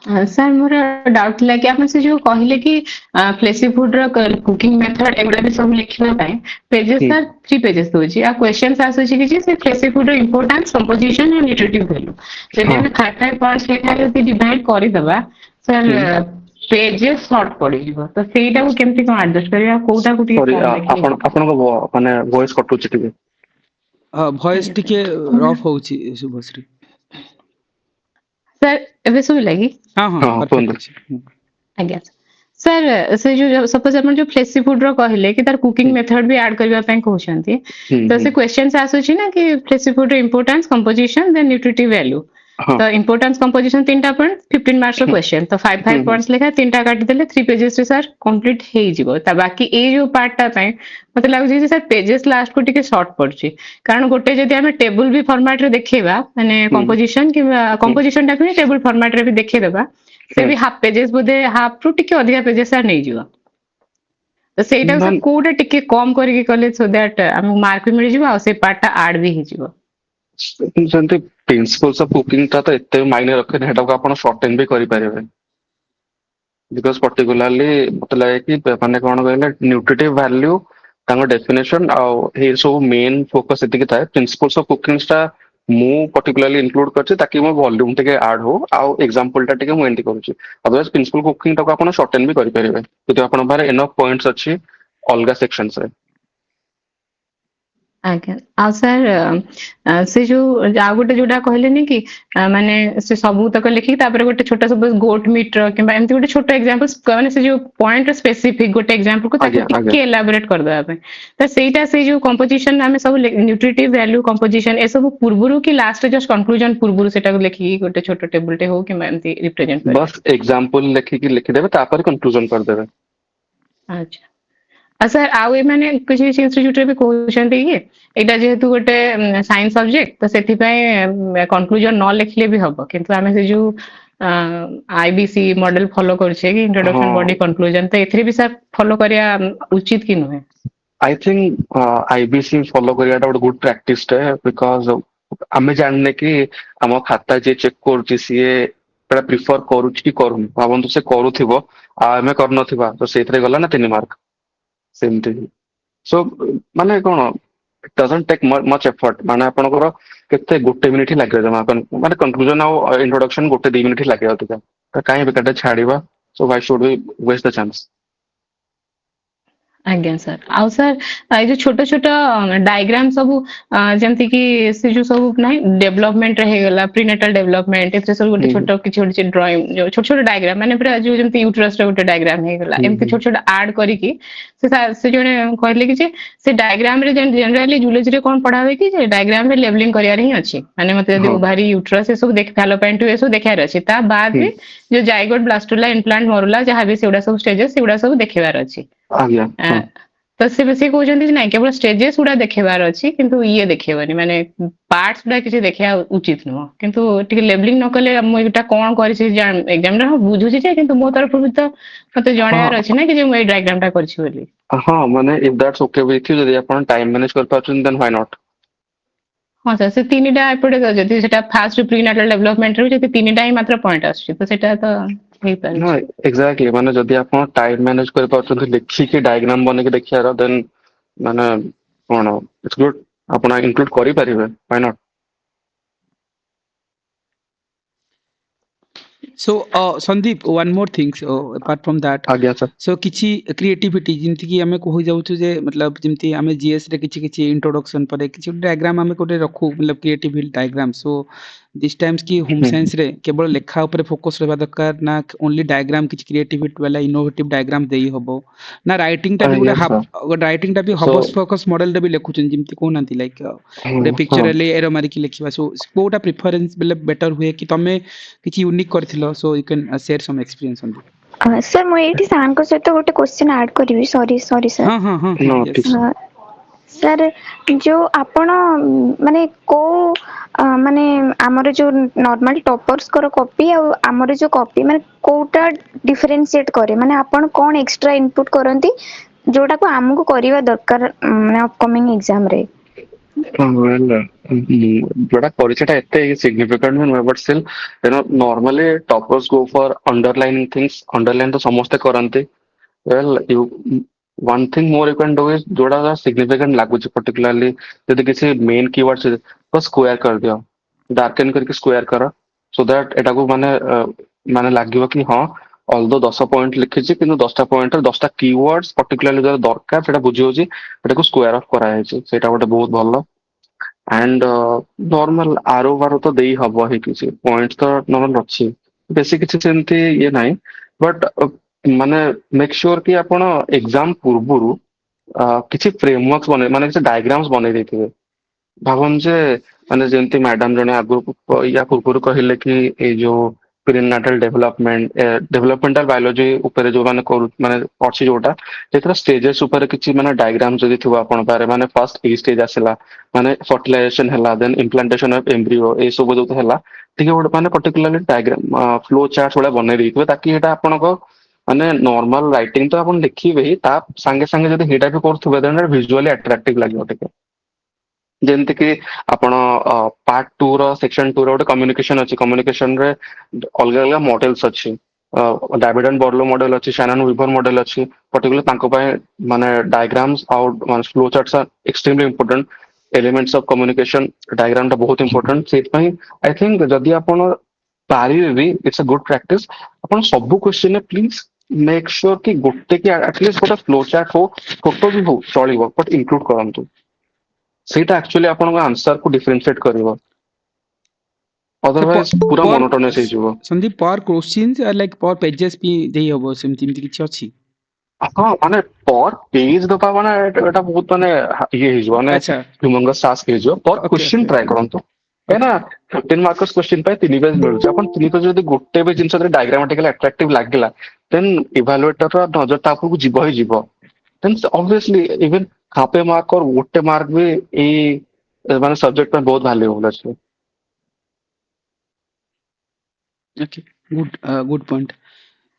Sir more doubt थिला कि आपण से जो कहले कि फ्लेक्सी फूड रो कुकिंग मेथड एगुडा भी सब लिखिबा पय पेजेस सर 3 पेजेस दोची आ क्वेश्चंस आसुची कि से फ्लेक्सी फूड रो importance composition and nutritive value जदि हम 5 पॉइंट्स लेखा जदि डिवाइड करि दबा सर पेजेस शॉर्ट पड़ी जीवो तो सेटा को केमति कोन एडजस्ट करिया कोटा को टी सॉरी फॉर्म आपण देखि आपनको माने वॉइस कटुची टिके भॉइस टिके रफ होची शुभश्री। सर एबे सुन लगी हाँ हाँ हाँ, परफेक्ट कुहନ୍ତୁ। अछि। आज्ञा सर से जो सपोज अपन जो फ्लेक्सी फूड रो कहले कि तार कुकिंग मेथड भी ऐड करबा पय कहउछंती तो से क्वेश्चंस आसुची ना कि फ्लेक्सी फूड रो importance composition then nutritive value हाँ तो इंपोर्टेंस कंपोजिशन 3टा पॉइंट 15 मार्क्स रो क्वेश्चन तो 5 पॉइंट्स लेखा 3टा काटी देले 3 पेजेस रे सर कंप्लीट हे जिवो ता बाकी ए जो पार्ट टा पय मते लागुची जे सर पेजेस लास्ट को टिके शॉर्ट पड़ची कारण गोटे जदि हमें टेबल भी फॉर्मेट रे देखेबा माने कंपोजिशन कि कंपोजिशन टा भी टेबल फॉर्मेट रे भी देखेबा से भी half pages Bodhe half to टिके अधिका पेजेस सर नहीं जिवो तो सेटा सर कोडा टिके कम करके कले सो दैट हम मार्क भी मिल जिवो आ से पार्ट टा ऐड भी हे जिवो जंती प्रिंसिपल्स ऑफ कुकिंग ता तो एते मायने रखे हेटा को आपण शॉर्टेन भी करि परिबे बिकॉज़ पर्टिकुलरली मते लागे कि माने कोन कहले न्यूट्रिटिव वैल्यू तांको डेफिनेशन आ हे सब मेन फोकस एति कि थाए प्रिंसिपल्स ऑफ कुकिंग ता मु पर्टिकुलरली इंक्लूड करछि ताकि मो वॉल्यूम टिके ऐड हो आ एग्जांपल टा टिके मु एंटी करछि अदरवाइज प्रिंसिपल कुकिंग ता को आपण शॉर्टेन भी करि परिबे यदि आपण बारे एनफ पॉइंट्स अछि अलगा सेक्शंस रे आज्ञा आ सर से जो आ गोटे जोटा कहले नि कि माने से सबू तक लिखि तापर गोटे छोटा सब गोट मीट रो किबा एमति गोटे छोटा एग्जांपल माने से जो पॉइंट स्पेसिफिक गोटे एग्जांपल को ताकि टिके एलाबोरेट कर दबा पे त सेटा से जो कंपोजिशन हमें सब न्यूट्रिटिव वैल्यू कंपोजिशन ए सब पूर्वरु कि लास्ट जस्ट कंक्लूजन पूर्वरु सेटा को लिखि गोटे छोटा टेबल टे हो कि एमति रिप्रेजेंट कर बस एग्जांपल लिखि कि लिखि देबे तापर कंक्लूजन कर देबे अच्छा सर आउ एमाने किसी इंस्टीट्यूट रे भी कहउछन्ती कि एटा जेहेतु गोटे साइंस सब्जेक्ट तो सेथि पय कंक्लूजन न लिखले भी हबो किंतु हमें से जो आईबीसी मॉडल फॉलो करछे कि इंट्रोडक्शन बॉडी कंक्लूजन तो एथरे भी सर फॉलो करिया उचित कि नहे आई थिंक आईबीसी फॉलो करियाटा ଗୋଟେ गुड प्रैक्टिस है बिकॉज आमे जानने कि हम खाता जे चेक करछि सीए पड़ा प्रिफर करूछि कि करूनी भाबंतु से करूथिबो आमे करनथिबा तो सेथरे गला ना 3 मार्क सेमती सो माने कोन it doesn't take much effort माने आपनकर केते गोटे मिनिट ही लागे जमा माने कंक्लूजन आ इंट्रोडक्शन गोटे 2 मिनिट ही लागे होतिका त काहे बेकाटे छाड़ीबा so why should we waste the chance आज्ञा सर आउ सर ये जो छोटा छोटा डायग्राम सब जेमति कि से जो सब नाही डेवलपमेंट रहे गला प्रीनेटल डेवलपमेंट एते सब गोटे छोटा किछ छोटे ड्राइंग जो छोटा छोटा डायग्राम माने पूरा जो जेमति यूट्रस रे गोटे डायग्राम हे गला एमति छोटा छोटा ऐड करी कि से जने कहले कि जे से डायग्राम रे जनरली जूलॉजी रे कोन पढावे कि जे डायग्राम रे लेबलिंग करिया रे ही अछि माने मते यदि ओभारी यूट्रस ए सब देख फैलोपियन ट्यूब ए सब देखार अछि ता बाद में जो जाइगोट ब्लास्टुला इम्प्लांट मोरुला जहां भी सेउडा सब स्टेजेस सेउडा सब देखेबार अछि तो से बेसी कहउछन्ती नै केवल स्टेजेस उडा देखेबार अछि किंतु ये देखेबानी माने पार्ट्स उडा किछि देखिया उचित न किंतु टिके लेबलिंग न कले हम एटा कोन करि छी एग्जामिनर हम बुझु छी जे किंतु मो तरफ भी तो मते जणायार अछि ना कि जे मैं डायग्राम टा करछि बोली हां माने if that's okay with you जदि आपण टाइम मैनेज कर पाछन देन व्हाई नॉट हां सर से तीनटा एपडे जदि सेटा फास्ट प्रीनेटल डेवलपमेंट रे जदि तीनटा ही मात्र पॉइंट आछि तो सेटा तो हे पर हाँ एग्जैक्टली माने जदि आपण टाइम मैनेज कर पाछन लिखि के डायग्राम बने के देखियार देन माने कोन इट्स गुड आपण इंक्लूड करि परिबे why not So Sandeep, one more thing apart from that, आज्ञा सर so किछि क्रिएटिविटी जिमति कि हमें कहि जाउ छु जे मतलब जिमति हमें जीएस रे किछि किछि इंट्रोडक्शन पर किछि डायग्राम हमें कोटे रखु मतलब creative diagram so this times की होम साइंस रे केवल लेखा ऊपर फोकस रहबा दरकार ना ओनली डायग्राम किछि क्रिएटिविटी वाला इनोवेटिव डायग्राम देई हबो ना राइटिंग टा भी Yes, sir. राइटिंग टा भी हबस फोकस मॉडल रे भी लेखु छु जिमति को नांती लाइक रे पिक्चर ले एरो मारी कि लेखिबा सो कोटा प्रेफरेंस मतलब बेटर हुए कि तमे किछि यूनिक करथिलो so you can share some experience on this sir मु एठी सार को सहित गोटे क्वेश्चन ऐड करिवि सॉरी सर हाँ हाँ हाँ No, yes. ठीक सर जो आपण माने को माने हमर जो नॉर्मल टॉपर्स करो कॉपी और हमर जो कॉपी माने कोटा डिफरेंशिएट करे माने आपण कोन एक्स्ट्रा इनपुट करंती जोटा को हमको करिवा दरकार माने अपकमिंग एग्जाम रे well, जोटा परिचयटा एते सिग्निफिकेंट नुहे but still normally toppers go for underlining things underline तो समस्ते करते well you one thing more you can do is जोड़ा सिग्निफिकेंट लागुच पर्टिकुलरली यदि किसी मेन कीवर्ड्स तो स्क्वायर कर दियो डार्कन करके स्क्वायर करो सो दैट एटा को माने माने लागियो कि हां ऑल्दो 10 पॉइंट लिखिछि किंतु 10टा पॉइंट 10टा कीवर्ड्स पर्टिकुलरली जो दरकार सेटा बुझी होछि एटा को स्क्वायर ऑफ करा है सेटा गोटे बहुत भलो एंड नॉर्मल आरो वारो तो देई हबो ही किछि पॉइंट्स तो नॉर्मल अछि बेसिक किछि सेमती ये नाही बट माने मेक श्योर कि आपण एग्जाम पूर्वरु किछि फ्रेमवर्क्स बने माने किछि डायग्राम्स बने देथिबे भाबन जे माने जेंति मैडम जने आगु या पूर्वरु कहिले कि ए जो प्रीनाटल डेवलपमेंटल बायोलॉजी ऊपर जो माने करू माने अछि जोटा जेतरा स्टेजेस ऊपर किछि माने डायग्राम जदि थिबो आपण पारे माने फर्स्ट ए स्टेज आसिला माने फर्टिलाइजेशन हला देन इम्प्लांटेशन ऑफ एम्ब्रियो ए सब जो हला ठीक है माने पर्टिकुलरली डायग्राम फ्लो चार्ट वाला बने देथिबे ताकि एटा आपण को माने नॉर्मल राइटिंग तो आपण लिखिबे ही ता संगे संगे जदि हेटा भी करथुबे देन विजुअली अट्रैक्टिव লাগিব टिके जेमति कि आपण पार्ट 2 रो सेक्शन 2 रो गोटे कम्युनिकेशन अछि कम्युनिकेशन रे अलग अलग मॉडल्स अछि डाविड एंड बर्लो मॉडल अछि शैनन वीवर मॉडल अछि पर्टिकुलर तांको पाए माने डायग्राम्स और माने flow charts are extremely important elements of communication diagram टा बहुत इंपोर्टेंट सेट पई आई थिंक जदि आपण पारी भी इट्स अ गुड प्रैक्टिस आपण सब क्वेश्चन प्लीज मेक श्योर कि गोटे कि एटलीस्ट गोटे फ्लो चार्ट हो फोटो भी हो चलिबो बट इंक्लूड करंतु ସେଇଟା ଆକ୍ଚୁଆଲି ଆପଣଙ୍କ ଆନ୍ସର କୁ ଡିଫରେନ୍ସିଏଟ କରିବ So ଅଦରୱାଇଜ ପୁରା per ମୋନୋଟୋନିୟସ ହେଇଯିବ Sandeep per questions or like per pages भी देई हबो सेमति एमति किछि अछि ହଁ ମାନେ पर पेज ଦବା ମାନେ ଏଟା ବହୁତ ମାନେ ଇଏ ହେଇଯିବ ମାନେ अच्छा ହ୍ୟୁମଙ୍ଗସ୍ ଟାସ୍କ ହେଇଯିବ पर ओके क्वेश्चन ओके ଟ୍ରାଏ କରନ୍ତୁ କାହିଁକିନା ओके 15 ମାର୍କସ୍ କ୍वेଶ୍ଚନ ପାଇଁ 3 ପେଜ ମିଳୁଛି ଆପଣ 3 ପେଜ ଯଦି ଗୋଟେ ବି ଜିନିଷ ଡାଇଗ୍ରାମାଟିକାଲି ଆଟ୍ରାକ୍ଟିଭ ଲାଗିଲା ଦେନ୍ ଇଭାଲୁଏଟର ନଜର ତା ଉପରକୁ ଯିବ ହିଁ ଯିବ ଦେନ୍ ଅବଭିୟସଲି ଇଭେନ ହାଫ ଏ ମାର୍କ और ଗୋଟେ ମାର୍କ ବି ଏଇ ମାନେ ସବଜେକ୍ଟ ପାଇଁ ବହୁତ ଭାଲ୍ୟୁଏबल ଅଛି okay good point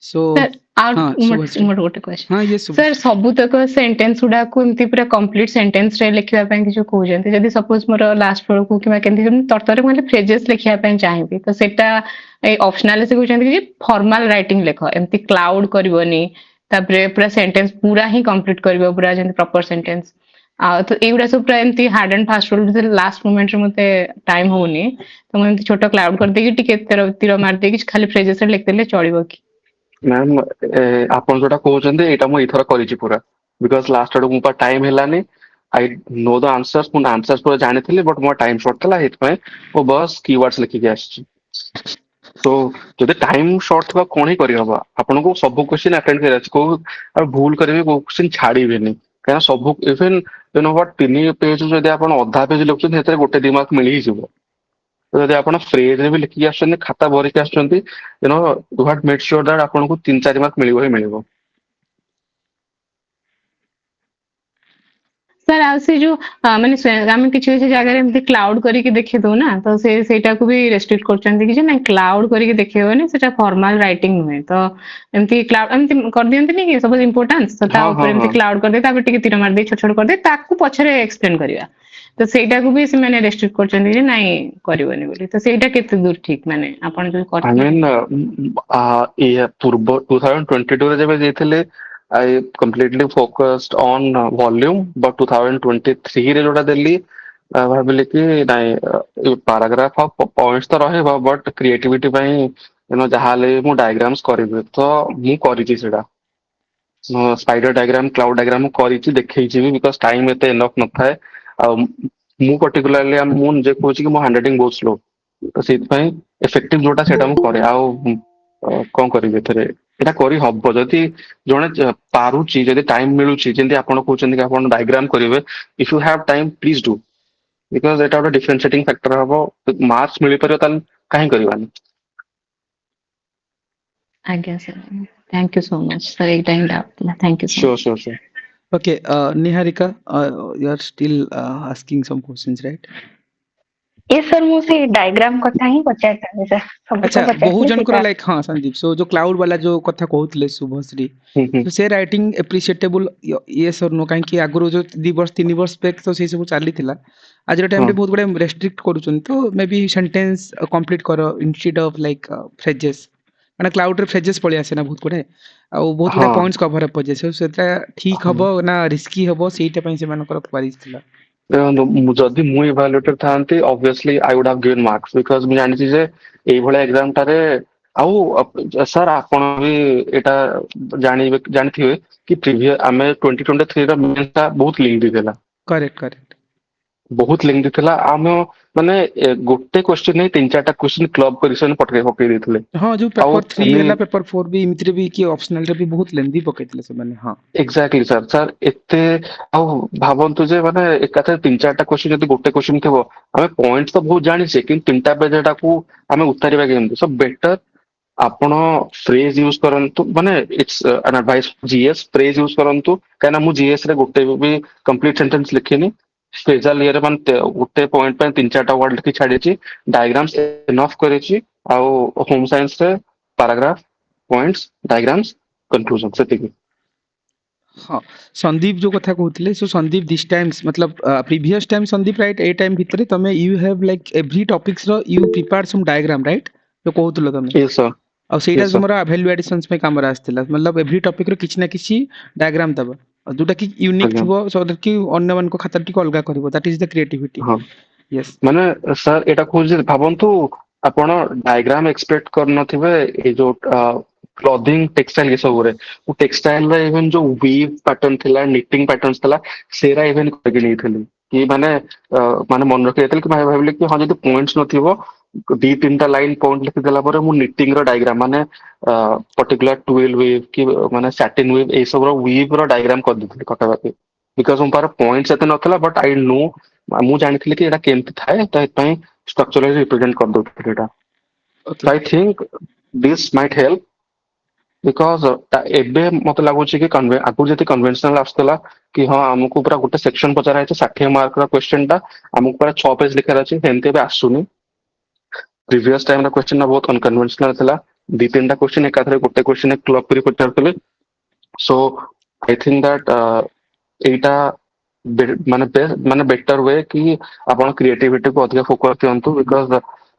so sir out हाँ शुभश्री मोर गोटे क्वेश्चन हाँ ये सर शुभश्री सबुतक सेंटेंस गुडा को एमती पूरा कंप्लीट सेंटेंस रे लिखिबा पय किछु कहउजंती जदी सपोज मोर लास्ट फ्लोर को किबा केंती तर्तरे मतलब फ्रेजेस लिखिबा पय चाहिबी तो सेटा ए ऑप्शनल से कहउजंती कि फॉर्मल राइटिंग लिखो एमती क्लाउड करबोनी तापरे पूरा सेंटेंस पूरा ही कंप्लीट करबो पूरा जंती प्रॉपर सेंटेंस तो एगुडा सब पूरा एमती hard and fast rule last moment रे मते टाइम होनी तो मैं एमती छोटा क्लाउड कर देगी टिके तीर मार देगी खाली फ्रेजेस रे लिख देले चलिबो कि मैम ଆପଣ ଯୋଉଟା କହୁଛନ୍ତି ଏଇଟା ମୁଁ ଏଇଥର କରିଛି ପୁରା ବିକଜ ଲାଷ୍ଟ ଆଡକୁ ମୋ ପାଖେ ଟାଇମ ହେଲାନି ଆଇ नो द आंसर्स ମୁଁ ଆନ୍ସର୍ସ ପୁରା ଜାଣିଥିଲି ବଟ୍ ମୋ ଟାଇମ ସର୍ଟ ଥିଲା ସେଇଥିପାଇଁ ମୁଁ ବସ୍ କିୱାର୍ଡସ୍ ଲେଖିକି ଆସିଛି ତ ଯଦି ଟାଇମ ସର୍ଟ ଥିବା କଣ ହିଁ କରିହବ ଆପଣଙ୍କୁ ସବୁ କ୍ୱେଶ୍ଚିନ୍ ଆଟେଣ୍ଡ କରିବାର ଅଛି କୋଉ ଆଉ ଭୁଲ କରିବେ କୋଉ କ୍ୱେଶ୍ଚିନ୍ ଛାଡିବେନି କାରଣ ସବୁ ଇଭେନ୍ ୟୁ नो व्हाट 3 ପେଜ ଯଦି ଆପଣ ଅଧା ପେଜ ଲେଖୁଛନ୍ତି ସେଥିରେ ଗୋଟେ 2 ମାର୍କ ମିଳି ହିଁ ଯିବ ଯଦି ଆପଣ ଫ୍ରେଜ ରେ ବି ଲେଖିକି ଆସୁଛନ୍ତି ଖାତା ଭରିକି ଆସୁଛନ୍ତି you know what make sure that ଆପଣଙ୍କୁ 3-4 ମାର୍କ ମିଳିବ ହିଁ ମିଳିବ सर आ से जो माने हम किछि किछि जगह रे एमती क्लाउड करी के देखि दो ना तो से सेटा को भी रेस्ट्रिक्ट करचंती कि जे ना क्लाउड करी के देखिबोनी सेटा फॉर्मल राइटिंग नुहे तो एमती क्लाउड एमती कर दियंती नहीं कि सपोज इंपोर्टेंस तो ता हाँ ऊपर हाँ एमती हाँ क्लाउड कर दे तापर टिके तीर मार दे छोट छोट कर दे ताकू पछरे एक्सप्लेन करिया तो सेटा को भी से माने रेस्ट्रिक्ट करचंती जे नाही करिवोनी बोली तो सेटा केते दूर ठीक माने आपण जो I करथिले mean, ये पूर्व 2022 ରେ ଯେବେ ଯାଇଥିଲେ I completely focused on volume but 2023 ରେ ଯୋଉଟା ଦେଲି ଭାବିଲି କି ନାଇଁ ପାରାଗ୍ରାଫ ଆଉ ପଏଣ୍ଟସ୍ ତ ରହିବ ବଟ୍ କ୍ରିଏଟିଭିଟି ପାଇଁ ଯାହା ହେଲେ ମୁଁ ଡାଇଗ୍ରାମ୍ସ କରିବି ତ ମୁଁ କରିଛି ସେଇଟା ସ୍ପାଇଡର ଡାଇଗ୍ରାମ କ୍ଲାଉଡ ଡାଇଗ୍ରାମ ମୁଁ କରିଛି ଦେଖେଇଛି ବି ବିକଜ ଟାଇମ ଏତେ ଏନଫ୍ ନଥାଏ ଆଉ ମୁଁ ପର୍ଟିକୁଲାରଲି ମୁଁ ନିଜେ କହୁଛି କି ମୋ ହ୍ୟାଣ୍ଡରାଇଟିଂ ବହୁତ ସ୍ଲୋ ତ ସେଇଥିପାଇଁ ଏଫେକ୍ଟିଭ ଯୋଉଟା ସେଇଟା ମୁଁ କରେ ଆଉ କଣ କରିବି ଏଥିରେ ଏଇଟା କରି ହବ ଯଦି ଜଣେ ପାରୁଛି ଯଦି ଟାଇମ ମିଳୁଛି ଯେମିତି ଆପଣ କହୁଛନ୍ତି କି ଆପଣ ଡାଇଗ୍ରାମ କରିବେ if you have time please do because ଏଇଟା ଗୋଟେ ଡିଫରେନ୍ସିଏଟିଂ ଫ୍ୟାକ୍ଟର ହବ ମାର୍କସ ମିଳିପାରିବ ତାହେଲେ କାହିଁ କରିବାନି आज्ञा sir thank you so much sir एक time doubt thank you so Sure, much sure, sure. okay Niharika you are still asking some questions right ये सर मु से डायग्राम कथा ही पचारता सर सब अच्छा तो बहुत पचारले जनकर सेटा लाइक हाँ संदीप सो जो क्लाउड वाला जो कथा कहउतले शुभश्री हम्म। तो से राइटिंग एप्रिशिएटेबल यस और नो काहे कि आगुरो जो 2 वर्ष 3 वर्ष बैक तो से सब चली थिला आज टाइम हाँ रे बहुत गुडे रेस्ट्रिक्ट करूछन तो मे बी सेंटेंस कंप्लीट करो इंस्टेड ऑफ लाइक फ्रेजेस माने क्लाउड रे फ्रेजेस पळि आसे ना बहुत गुडे आ बहुत गुडे हाँ पॉइंट्स कवर अप जे सेटा ठीक हाँ हबो ना रिस्की हबो सेटा पई से मानकर क्वेरीज थिला ଦେଖନ୍ତୁ ଯଦି ମୁଁ ଇଭାଲୁଏଟର ଥାନ୍ତି obviously I would have given marks because ମୁଁ ଜାଣିଛି ଯେ ଏଇଭଳିଆ ଏକ୍ସାମ ଟାରେ ଆଉ ସାର୍ ଆପଣ ବି ଏଇଟା ଜାଣିଥିବେ କି ଆମେ 2023 ର ମେନ୍ସ ଟା ବହୁତ ଲେନ୍ଦି ଥିଲା करेक्ट करेक्ट ବହୁତ ଲେନ୍ଦି ଥିଲା ଆମ ମାନେ ଗୋଟେ କ୍ୱେଶ୍ଚିନ୍ ନେଇ 3-4ଟା କ୍ୱେଶ୍ଚିନ୍ କ୍ଲବ କରି ସେମାନେ ପକେଇ ଦେଇଥିଲେ हाँ जो ଆଉ पेपर 3 ଏମି हैला पेपर 4 भी इमित्रे भी कि ऑप्शनल रे भी बहुत लेंदी पकेइतले से माने हाँ एग्जैक्टली सर सर एते ଆଉ ଭାବନ୍ତୁ ଯେ ମାନେ ଏକାଥରେ 3-4ଟା କ୍ୱେଶ୍ଚିନ୍ ଯଦି ଗୋଟେ କ୍ୱେଶ୍ଚିନ୍ ଥିବ ଆମେ ପଏଣ୍ଟ ତ ବହୁତ ଜାଣିଛେ କିନ୍ତୁ 3ଟା ପେଜ ଟାକୁ ଆମେ ଉତାରିବା କେମିତି ସୋ ବେଟର ଆପଣ ଫ୍ରେଜ ୟୁଜ କରନ୍ତୁ ମାନେ ଇଟ୍ସ ଆନ୍ ଆଡଭାଇସ୍ ଜିଏସ୍ ଫ୍ରେଜ ୟୁଜ କରନ୍ତୁ କାହିଁକିନା ମୁଁ ଜିଏସ୍ ରେ ଗୋଟେ ବି କମ୍ପ୍ଲିଟ ସେଣ୍ଟେନ୍ସ ଲେଖିନି ସ୍ପେଶାଲ ଇଏରେ ମାନେ ଗୋଟେ ପଏଣ୍ଟ ପାଇଁ 3-4ଟା ୱାର୍ଡ ଲେଖି ଛାଡିଛି ଡାଇଗ୍ରାମ୍ସ ଏନଫ୍ କରିଛି ଆଉ ହୋମ ସାଇନ୍ସ ରେ ପାରାଗ୍ରାଫ ପଏଣ୍ଟସ ଡାଇଗ୍ରାମ୍ସ କନକ୍ଲୁଜନ ସେତିକି हाँ संदीप जो कथा कहते सो संदीप दिस टाइम्स मतलब previous time Sandeep right a time भितर तमे you have like every topics रो you prepared some diagram right जो कहतलो तमे यस सर और सेटा यस सर तुमरा वैल्यू एडिशंस पे काम आस्थिला मतलब एवरी टॉपिक रो किछ ना किछ डायग्राम दबा जोटा कि यूनिक ଆଜ୍ଞା थिबो सो दैट कि अन्य मन को खातर टिक अलगा करबो दैट इज द क्रिएटिविटी ହଁ यस ମାନେ ସାର୍ ଏଇଟା କହୁଛି ଭାବନ୍ତୁ ଆପଣ ଡାଇଗ୍ରାମ ଏକ୍ସପେକ୍ଟ କରିନଥିବେ ଏଇ ଯୋଉ କ୍ଲଦିଂ ଟେକ୍ସଟାଇଲ ଏସବୁରେ ମୁଁ ଟେକ୍ସଟାଇଲ ରେ ଇଭେନ ଯୋଉ ୱିଭ୍ ପାଟର୍ନ ଥିଲା ନିଟିଂ ପାଟର୍ନ ଥିଲା ସେରା ଇଭେନ କରିକି ନେଇଥିଲି କି ମାନେ ମନେ ରଖି ଯାଇଥିଲି କି ଭାବିଲି କି ହଁ ଯଦି ପଏଣ୍ଟସ ନଥିବ 2-3ଟା ଲାଇନ ପଏଣ୍ଟ ଲେଖିଦେଲା ପରେ ମୁଁ ନିଟିଂ ର ଡାଇଗ୍ରାମ ମାନେ ପର୍ଟିକୁଲାର ଟୁଇଲ ୱିଭ୍ କି ମାନେ ସାଟିନ ୱିଭ୍ ଏଇ ସବୁର ୱିଭ୍ ର ଡାଇଗ୍ରାମ କରିଦେଇଥିଲି ପାଖାପାଖି ବିକଜ ମୋ ପାଖରେ ପଏଣ୍ଟସ ଏତେ ନଥିଲା ବଟ୍ ଆଇ ନୋ ମୁଁ ଜାଣିଥିଲି କି ଏଇଟା କେମିତି ଥାଏ ତ ଏଥିପାଇଁ ଷ୍ଟ୍ରକ୍ଚରାଲି ରିପ୍ରେଜେଣ୍ଟ କରିଦଉଥିଲି ଏଇଟା okay I think this might help because ଏବେ ମତେ ଲାଗୁଛି କି ଆଗରୁ ଯେତେ କନଭେନସନାଲ ଆସୁଥିଲା କି ହଁ ଆମକୁ ପୁରା ଗୋଟେ ସେକ୍ସନ ପଚାରା ହେଇଛି 60 ମାର୍କ ର କ୍ୱେଶ୍ଚନ ଟା ଆମକୁ ପୁରା 6 ପେଜ ଲେଖାର ଅଛି ସେମିତି ଏବେ ଆସୁନି ପ୍ରିଭିୟସ ଟାଇମ ର କ୍ୱେଶ୍ଚନ ଟା ବହୁତ ଅନକନଭେନସନାଲ ଥିଲା 2-3ଟା କ୍ୱେଶ୍ଚନ ଏକାଥରେ ଗୋଟେ କ୍ୱେଶ୍ଚନ କ୍ଲବ କରି ପଚାରୁଥିଲେ ସୋ ଆଇ ଥିଙ୍କ ଦ୍ୟାଟ ଏଇଟା ମାନେ ବେଟର ୱେ କି ଆପଣ କ୍ରିଏଟିଭିଟି କୁ ଅଧିକ ଫୋକସ ଦିଅନ୍ତୁ ବିକଜ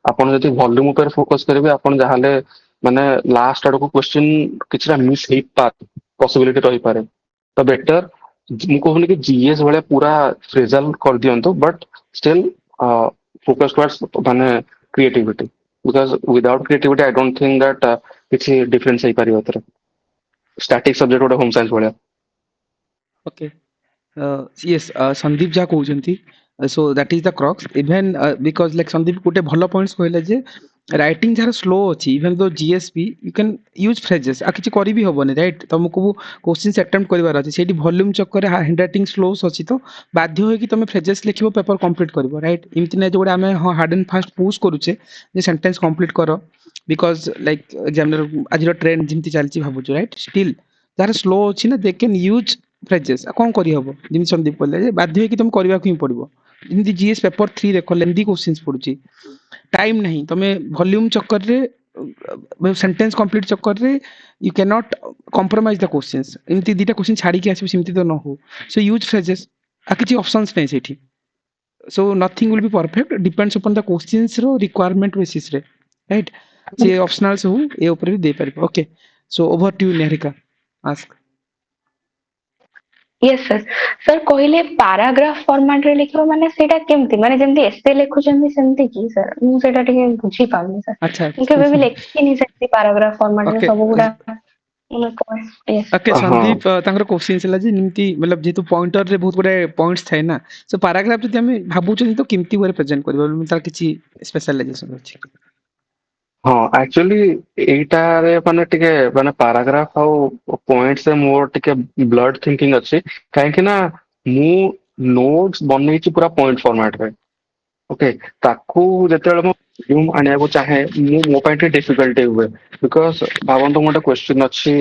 ଆପଣ ଯଦି ଭଲ୍ୟୁମ ଉପରେ ଫୋକସ କରିବେ ଆପଣ ଯାହାହେଲେ ମାନେ ଲାଷ୍ଟ ଆଡକୁ କ୍ୱେଶ୍ଚିନ୍ କିଛିଟା ମିସ୍ ହେଇପାରେ ପସିବିଲିଟି ରହିପାରେ ତ ବେଟର ମୁଁ କହୁନି କି ଜିଏସ୍ ଭଳିଆ ପୁରା ଫ୍ରେଜାଲ କରିଦିଅନ୍ତୁ ବଟ୍ ଷ୍ଟିଲ୍ ଫୋକସ ଟୁୱାର୍ଡସ୍ ମାନେ creativity because without creativity I don't think that କିଛି ଡିଫରେନ୍ସ ହେଇପାରିବ ଏଥିରେ ଷ୍ଟାଟିକ୍ ସବଜେକ୍ଟ ଗୋଟେ ହୋମ ସାଇନ୍ସ ଭଳିଆ ओके yes संदीप जा कहउछंती so that is the crux even because like Sandeep गोटे भलो पॉइंट्स कहले जे राइटिंग जहार स्लो अछि even though GSP you can use phrases आ किछि करि भी होबनी राइट तुमको क्वेश्चंस अटेम्प्ट करिवार अछि सेठी वॉल्यूम चक्कर हैंड राइटिंग स्लोस अछि तो बाध्य होय कि तुम फ्रेजेस लिखिबो पेपर कंप्लीट करबो राइट इमति नै जोडा हमें हार्ड एंड फास्ट पुश करूचे जे सेंटेंस कंप्लीट करो बिकॉज लाइक एग्जामिनर आज ट्रेंड जिमति चलछि भाबुछु राइट स्टिल जहार स्लो अछि ना दे कैन यूज फ्रेजेस कौन करी हबो जिमि संदीप कहले जे बाध्य होय कि तुम करबा ही पड़िबो जिमि जीएस पेपर 3 देखो लेंदी क्वेश्चंस पडुची टाइम नहीं तुम्हें वॉल्यूम चक्कर रे सेंटेंस कंप्लीट चक्कर रे you can not compromise the questions एमती दीटा क्वेश्चन छाड़ी के आसी सिमती तो न हो सो यूज फ्रेजेस आ किछि ऑप्शंस नहीं सेठी so nothing will be perfect depends upon the questions रो रिक्वायरमेंट बेसिस रे राइट से ऑप्शनल्स हो ए ऊपर भी दे पारिबो okay so over to Niharika ask yes sir sir कहले पैराग्राफ फॉर्मेट रे लिखिबो माने सेटा केमती माने जेमती एसे लिखुछन्ती सेमती की सर मु सेटा टिके बुझी पाउनी सर अच्छा मु केबे भी लिखिनी सेमती पैराग्राफ फॉर्मेट रे ओके सब गुडा यस ओके ହଁ संदीप तांकर क्वेश्चन छला जे निमती मतलब जेतु पॉइंटर रे बहुत गुडे पॉइंट्स थाए ना सो पैराग्राफ जदि हम भाबुछन तो केमती वे प्रेजेंट करबो तार किछि स्पेशलाइजेशन अछि ହଁ ଆକ୍ଚୁଆଲି ଏଇଟାରେ ମାନେ ଟିକେ ମାନେ ପାରାଗ୍ରାଫ ଆଉ ପଏଣ୍ଟସ ରେ ମୋର ଟିକେ ବ୍ଲଡ ଥିଙ୍କିଙ୍ଗ ଅଛି କାହିଁକି ନା ମୁଁ ନୋଟ୍ସ ବନେଇଛି ପୁରା ପଏଣ୍ଟ ଫର୍ମାଟ ରେ ଓକେ ତାକୁ ଯେତେବେଳେ ମୁଁ ରୁମ୍ ଆଣିବାକୁ ଚାହେଁ ମୁଁ ମୋ ପାଇଁ ଟିକେ ଡିଫିକଲ୍ଟି ହୁଏ ବିକଜ ଭାବନ୍ତୁ ଗୋଟେ କ୍ୱେଶ୍ଚିନ୍ ଅଛି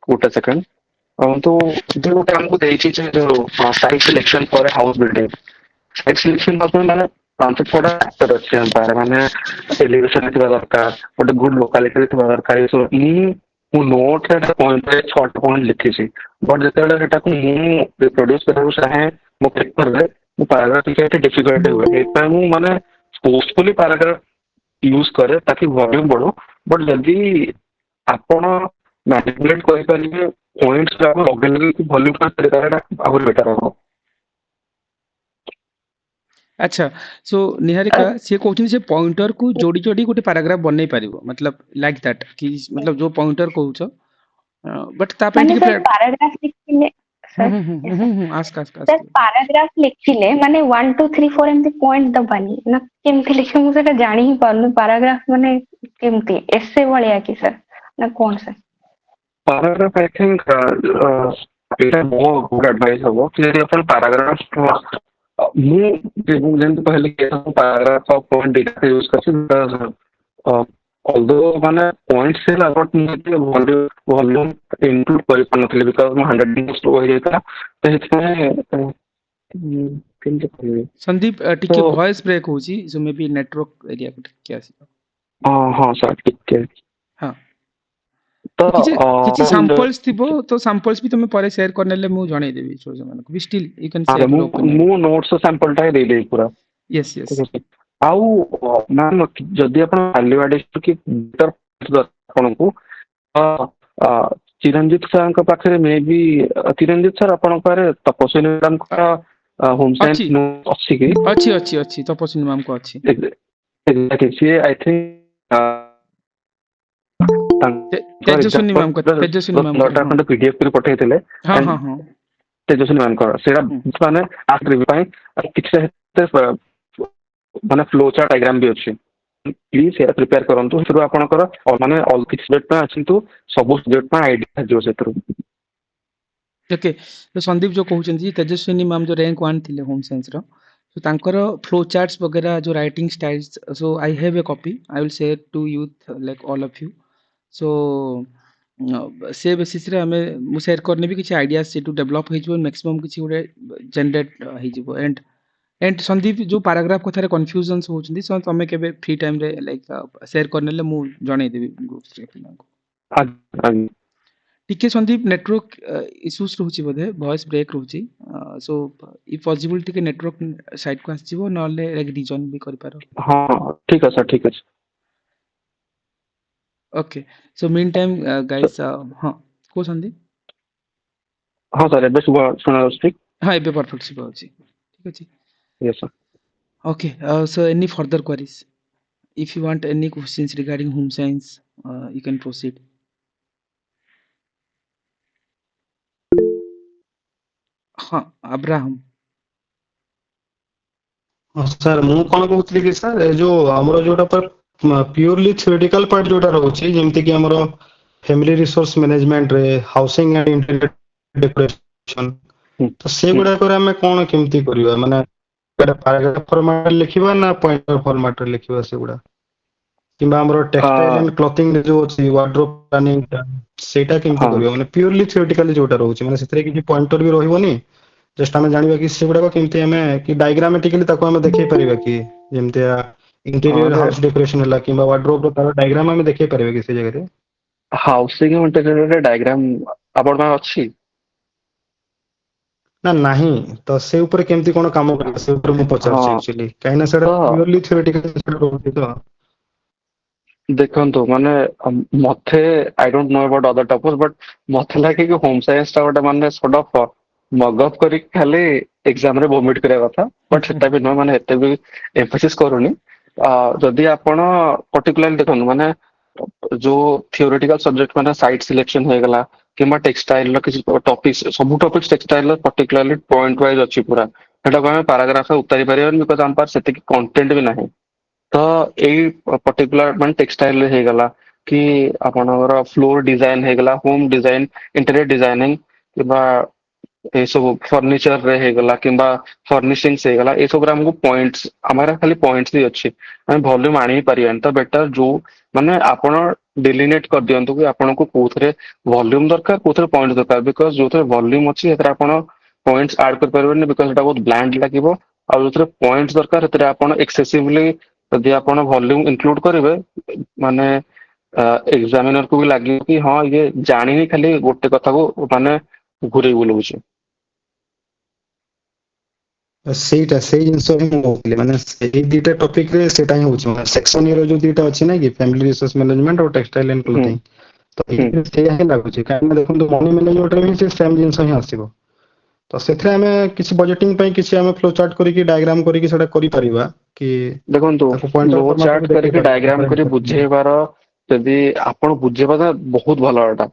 ଗୋଟେ ସେକେଣ୍ଡ ଭାବନ୍ତୁ ଯୋଉ ଗୋଟେ ଆମକୁ ଦେଇଛି ଯେ ଯୋଉ ସାଇଟ୍ ସିଲେକ୍ସନ ପରେ ହାଉସ ବିଲ୍ଡିଂ ସାଇଟ୍ ସିଲେକ୍ସନ ପାଇଁ ମାନେ 5-6ଟା ଫ୍ୟାକ୍ଟର ଅଛି ଆମ ପାଖରେ ମାନେ ଏଲିଭେସନ ଥିବା ଦରକାର ଗୋଟେ ଗୁଡ ଲୋକାଲିଟି ଥିବା ଦରକାର ଏସବୁ ମୁଁ ନୋଟ୍ରେ ପଏଣ୍ଟ 6ଟା ପଏଣ୍ଟ ଲେଖିଛି ବଟ୍ ଯେତେବେଳେ ସେଟାକୁ ମୁଁ ରିପ୍ରଡ୍ୟୁସ କରିବାକୁ ଚାହେଁ ମୋ ପେପରରେ पैराग्राफ लिखा डिफिकल्ट हुए एटा मु माने फोर्सफुली पैराग्राफ यूज करे ताकि वॉल्यूम बढ़ो बट जदि आपण मैनिपुलेट कर पारिबे पॉइंट्स को लगे लगे कि वॉल्यूम का तरीका आहुरी बेटर हो। अच्छा सो निहारिका से कहउछन से पॉइंटर को जोड़ी जोड़ी गोटे पैराग्राफ बनई पारिबो मतलब लाइक दैट कि मतलब जो पॉइंटर कहउछ बट ता पे माने ठीक सर पैराग्राफ लिखिले sir ask ask sir ask paragraph लिखिले माने 1 2 3 4 एमती पॉइंट दबानी ना केमती लिखे मु सेटा जानि ही पारनु पैराग्राफ माने केमती एसे भलिया कि सर ना कौन सर पैराग्राफ आई थिंक एटा मो गुड एडवाइस हो कि यदि अपन पैराग्राफ मु जेन पहले के paragraph of point data use करछि ऑल्दो माने पॉइंट से बट मुझे वॉल्यूम इंक्लूड कर पानथले बिकॉज़ मो 100 दिन स्लो हो जाता तो इसमें केमते करबे संदीप टिके तो वॉइस ब्रेक होची सो मे बी नेटवर्क एरिया को क्या आसी हां सर ठीक है हां तो किछि सैंपल्स थिबो तो सैंपल्स भी तुमे परे शेयर करनेले मु जणै देबी छोज मन को भी still you can share your opinion मु नोट्स सैंपल टा दे दे पूरा यस यस ठीक है आउ मैम जदि आपण वैल्यू एडिशन की बेटर आपण को चिरंजीत सर के पाखरे मे बी चिरंजीत सर आपण पारे तपस्विनी मैडम का होम साइंस अच्छी नोट अच्छी की अच्छी तपस्विनी मैम को अच्छी exactly see I think Tejaswini ma'am को पीडीएफ कर पठाइले हां हां हां तेजस्विनी मैम को सेटा माने आस्ट रिव्यू पाई किछ माने फ्लो चार्ट डायग्राम भी अछि प्लीज या प्रिपेयर करंतु फिर आपनकर माने ऑल किछ सब्जेक्ट में अछिंतु सब सब्जेक्ट में आईडिया जो सेतरु ओके तो संदीप जो कहउछन जी तेजस्विनी मैम जो रैंक 1 थिले होम साइंस रो तो तांकर फ्लो चार्ट्स वगैरह जो writing styles so I have a copy I will share to youth like all of you so से बेसिस रे हमें मु शेयर करने भी किछि आइडियाज से टू डेवलप हो जिवो मैक्सिमम किछि गुडे जनरेट हो जिवो एंड संदीप जो पैराग्राफ को थारे कंफ्यूजन्स होचंदी सो तमे केबे फ्री टाइम रे लाइक शेयर करनेले मु जणै देबी ग्रुप्स रे पिला को आज टिके संदीप नेटवर्क इश्यूज रहउची बोधे वॉइस ब्रेक रहउची सो इफ पॉसिबल टिके नेटवर्क साइड को आसीबो नले लाइक रीजन भी करि पारो हां ठीक है सर ठीक है okay so mean time guys हां को संदीप हां सर एबे सुना ठीक हां एबे परफेक्ट सिबा होची ठीक अछि yes sir okay so any further queries if you want any questions regarding home science you can proceed हाँ अब्राहम सर मु कोन कहउतली कि सर ए जो हमरो जोटा पर प्योरली थ्योरेटिकल पार्ट जोटा रहउची जेमति कि हमरो फैमिली रिसोर्स मैनेजमेंट रे हाउसिंग एंड इंटीरियर डेकोरेशन तो से गुडा करे हमें कोन केमति करिवा माने पैराग्राफ फॉर्मेट लिखिबा ना पॉइंटर फॉर्मेट रे लिखिबा से गुडा किबा हमरो टेक्सटाइल एंड क्लॉथिंग जो अछि वार्डरोब प्लानिंग सेटा केमति करिवा माने प्योरली थ्योरेटिकल जोटा रहउची माने सेतरे कि पॉइंटर भी रहइबोनी जस्ट हमें जानिबा कि से गुडा केमति हमें कि डायग्रामेटिकली ताको हमें देखै परिबा कि जेमति इंटीरियर हाउस डेकोरेशन हला किबा वार्डरोब रो तार डायग्राम हमें देखै परिबा कि से जगह रे हाउसिंग इंटीरियर डायग्राम आपण में अछि ना नहीं तो से ऊपर केमति कोन काम कर से ऊपर मु पचार छी एक्चुअली काइना सेटा प्योरली थ्योरेटिकल रहउची तो देखंतु माने मथे आई don't know about other topics but मथे लागे कि होम साइंस टा गोटे माने सॉर्ट ऑफ मग अप करी खाली एग्जाम रे वोमिट करिया कथा बट सेटा भी न माने एते भी एम्फसिस करूनी जदि आपण पर्टिकुलरली देखन माने जो थियोरेटिकल सब्जेक्ट माने साइट सिलेक्शन हो गला किमा टेक्सटाइल लो किसी टॉपिक सब टॉपिक्स टेक्सटाइल लो पर्टिकुलरली पॉइंट वाइज अछि पूरा सेटा को हम पैराग्राफ उतारी परियन बिकॉज़ हम पर सेते कंटेंट भी नाही तो एई पर्टिकुलर मान टेक्सटाइल हे गला कि आपनकर फ्लोर डिजाइन हे गला होम डिजाइन इंटीरियर डिजाइनिंग किबा ए सब फर्नीचर रे हे गला किबा फर्निशिंग से गला ए सब हमको पॉइंट्स हमारा खाली पॉइंट्स ही अच्छे हम वॉल्यूम आनी परियन तो बेटर जो माने आपण डिलिनेट कर दियंतु कि आपण को कोथरे वॉल्यूम दरकार कोथरे पॉइंट दरकार बिकॉज़ जो थरे वॉल्यूम अछि एतरा आपण पॉइंट्स ऐड कर परबेनी बिकॉज़ एटा बहुत ब्लैंड लागिवो आ जो थरे पॉइंट्स दरकार एतरे आपण एक्सेसिवली यदि आपण वॉल्यूम इंक्लूड करिवे माने एग्जामिनर को भी लागे कि हां ये जानि नहीं खाली गोटे कथा को माने घुरे बोलउछ ସେଇଟା ସେଇ ଜିନିଷ ହିଁ ମୁଁ କହୁଥିଲି ମାନେ ସେଇ ଦିଟା ଟପିକ ରେ ସେଟା ହିଁ ହଉଛି ମାନେ ସେକ୍ସନ ଏ ର ଯୋଉ ଦିଟା ଅଛି ନା କି ଫ୍ୟାମିଲି ରିସୋର୍ସ ମ୍ୟାନେଜମେଣ୍ଟ ଆଉ ଟେକ୍ସଟାଇଲ ଏଣ୍ଡ ହୁଁ କ୍ଲୋଥିଂ ତ ହୁଁ ଏଇଥିରେ ସେଇଆ ହିଁ ଲାଗୁଛି କାହିଁକି ନା ଦେଖନ୍ତୁ ମନି ମ୍ୟାନେଜମେଣ୍ଟରେ ବି ସେ ସେମ୍ ଜିନିଷ ହିଁ ଆସିବ ତ ସେଥିରେ ଆମେ କିଛି ବଜେଟିଂ ପାଇଁ କିଛି ଆମେ ଫ୍ଲୋ ଚାର୍ଟ କରିକି ଡାଇଗ୍ରାମ କରିକି ସେଟା କରିପାରିବା କି ଦେଖନ୍ତୁ ତାକୁ ଫ୍ଲୋ ପଏଣ୍ଟର ଫର୍ମାଟରେ ଚାର୍ଟ ବି ଦେଖେଇ କରିକି ପାରିବା ଡାଇଗ୍ରାମ କରି ଡିଫରେଣ୍ଟ ବୁଝେଇବାର ଯଦି ଆପଣ ବୁଝେଇବା ତ ବହୁତ ଭଲ ଏଟା,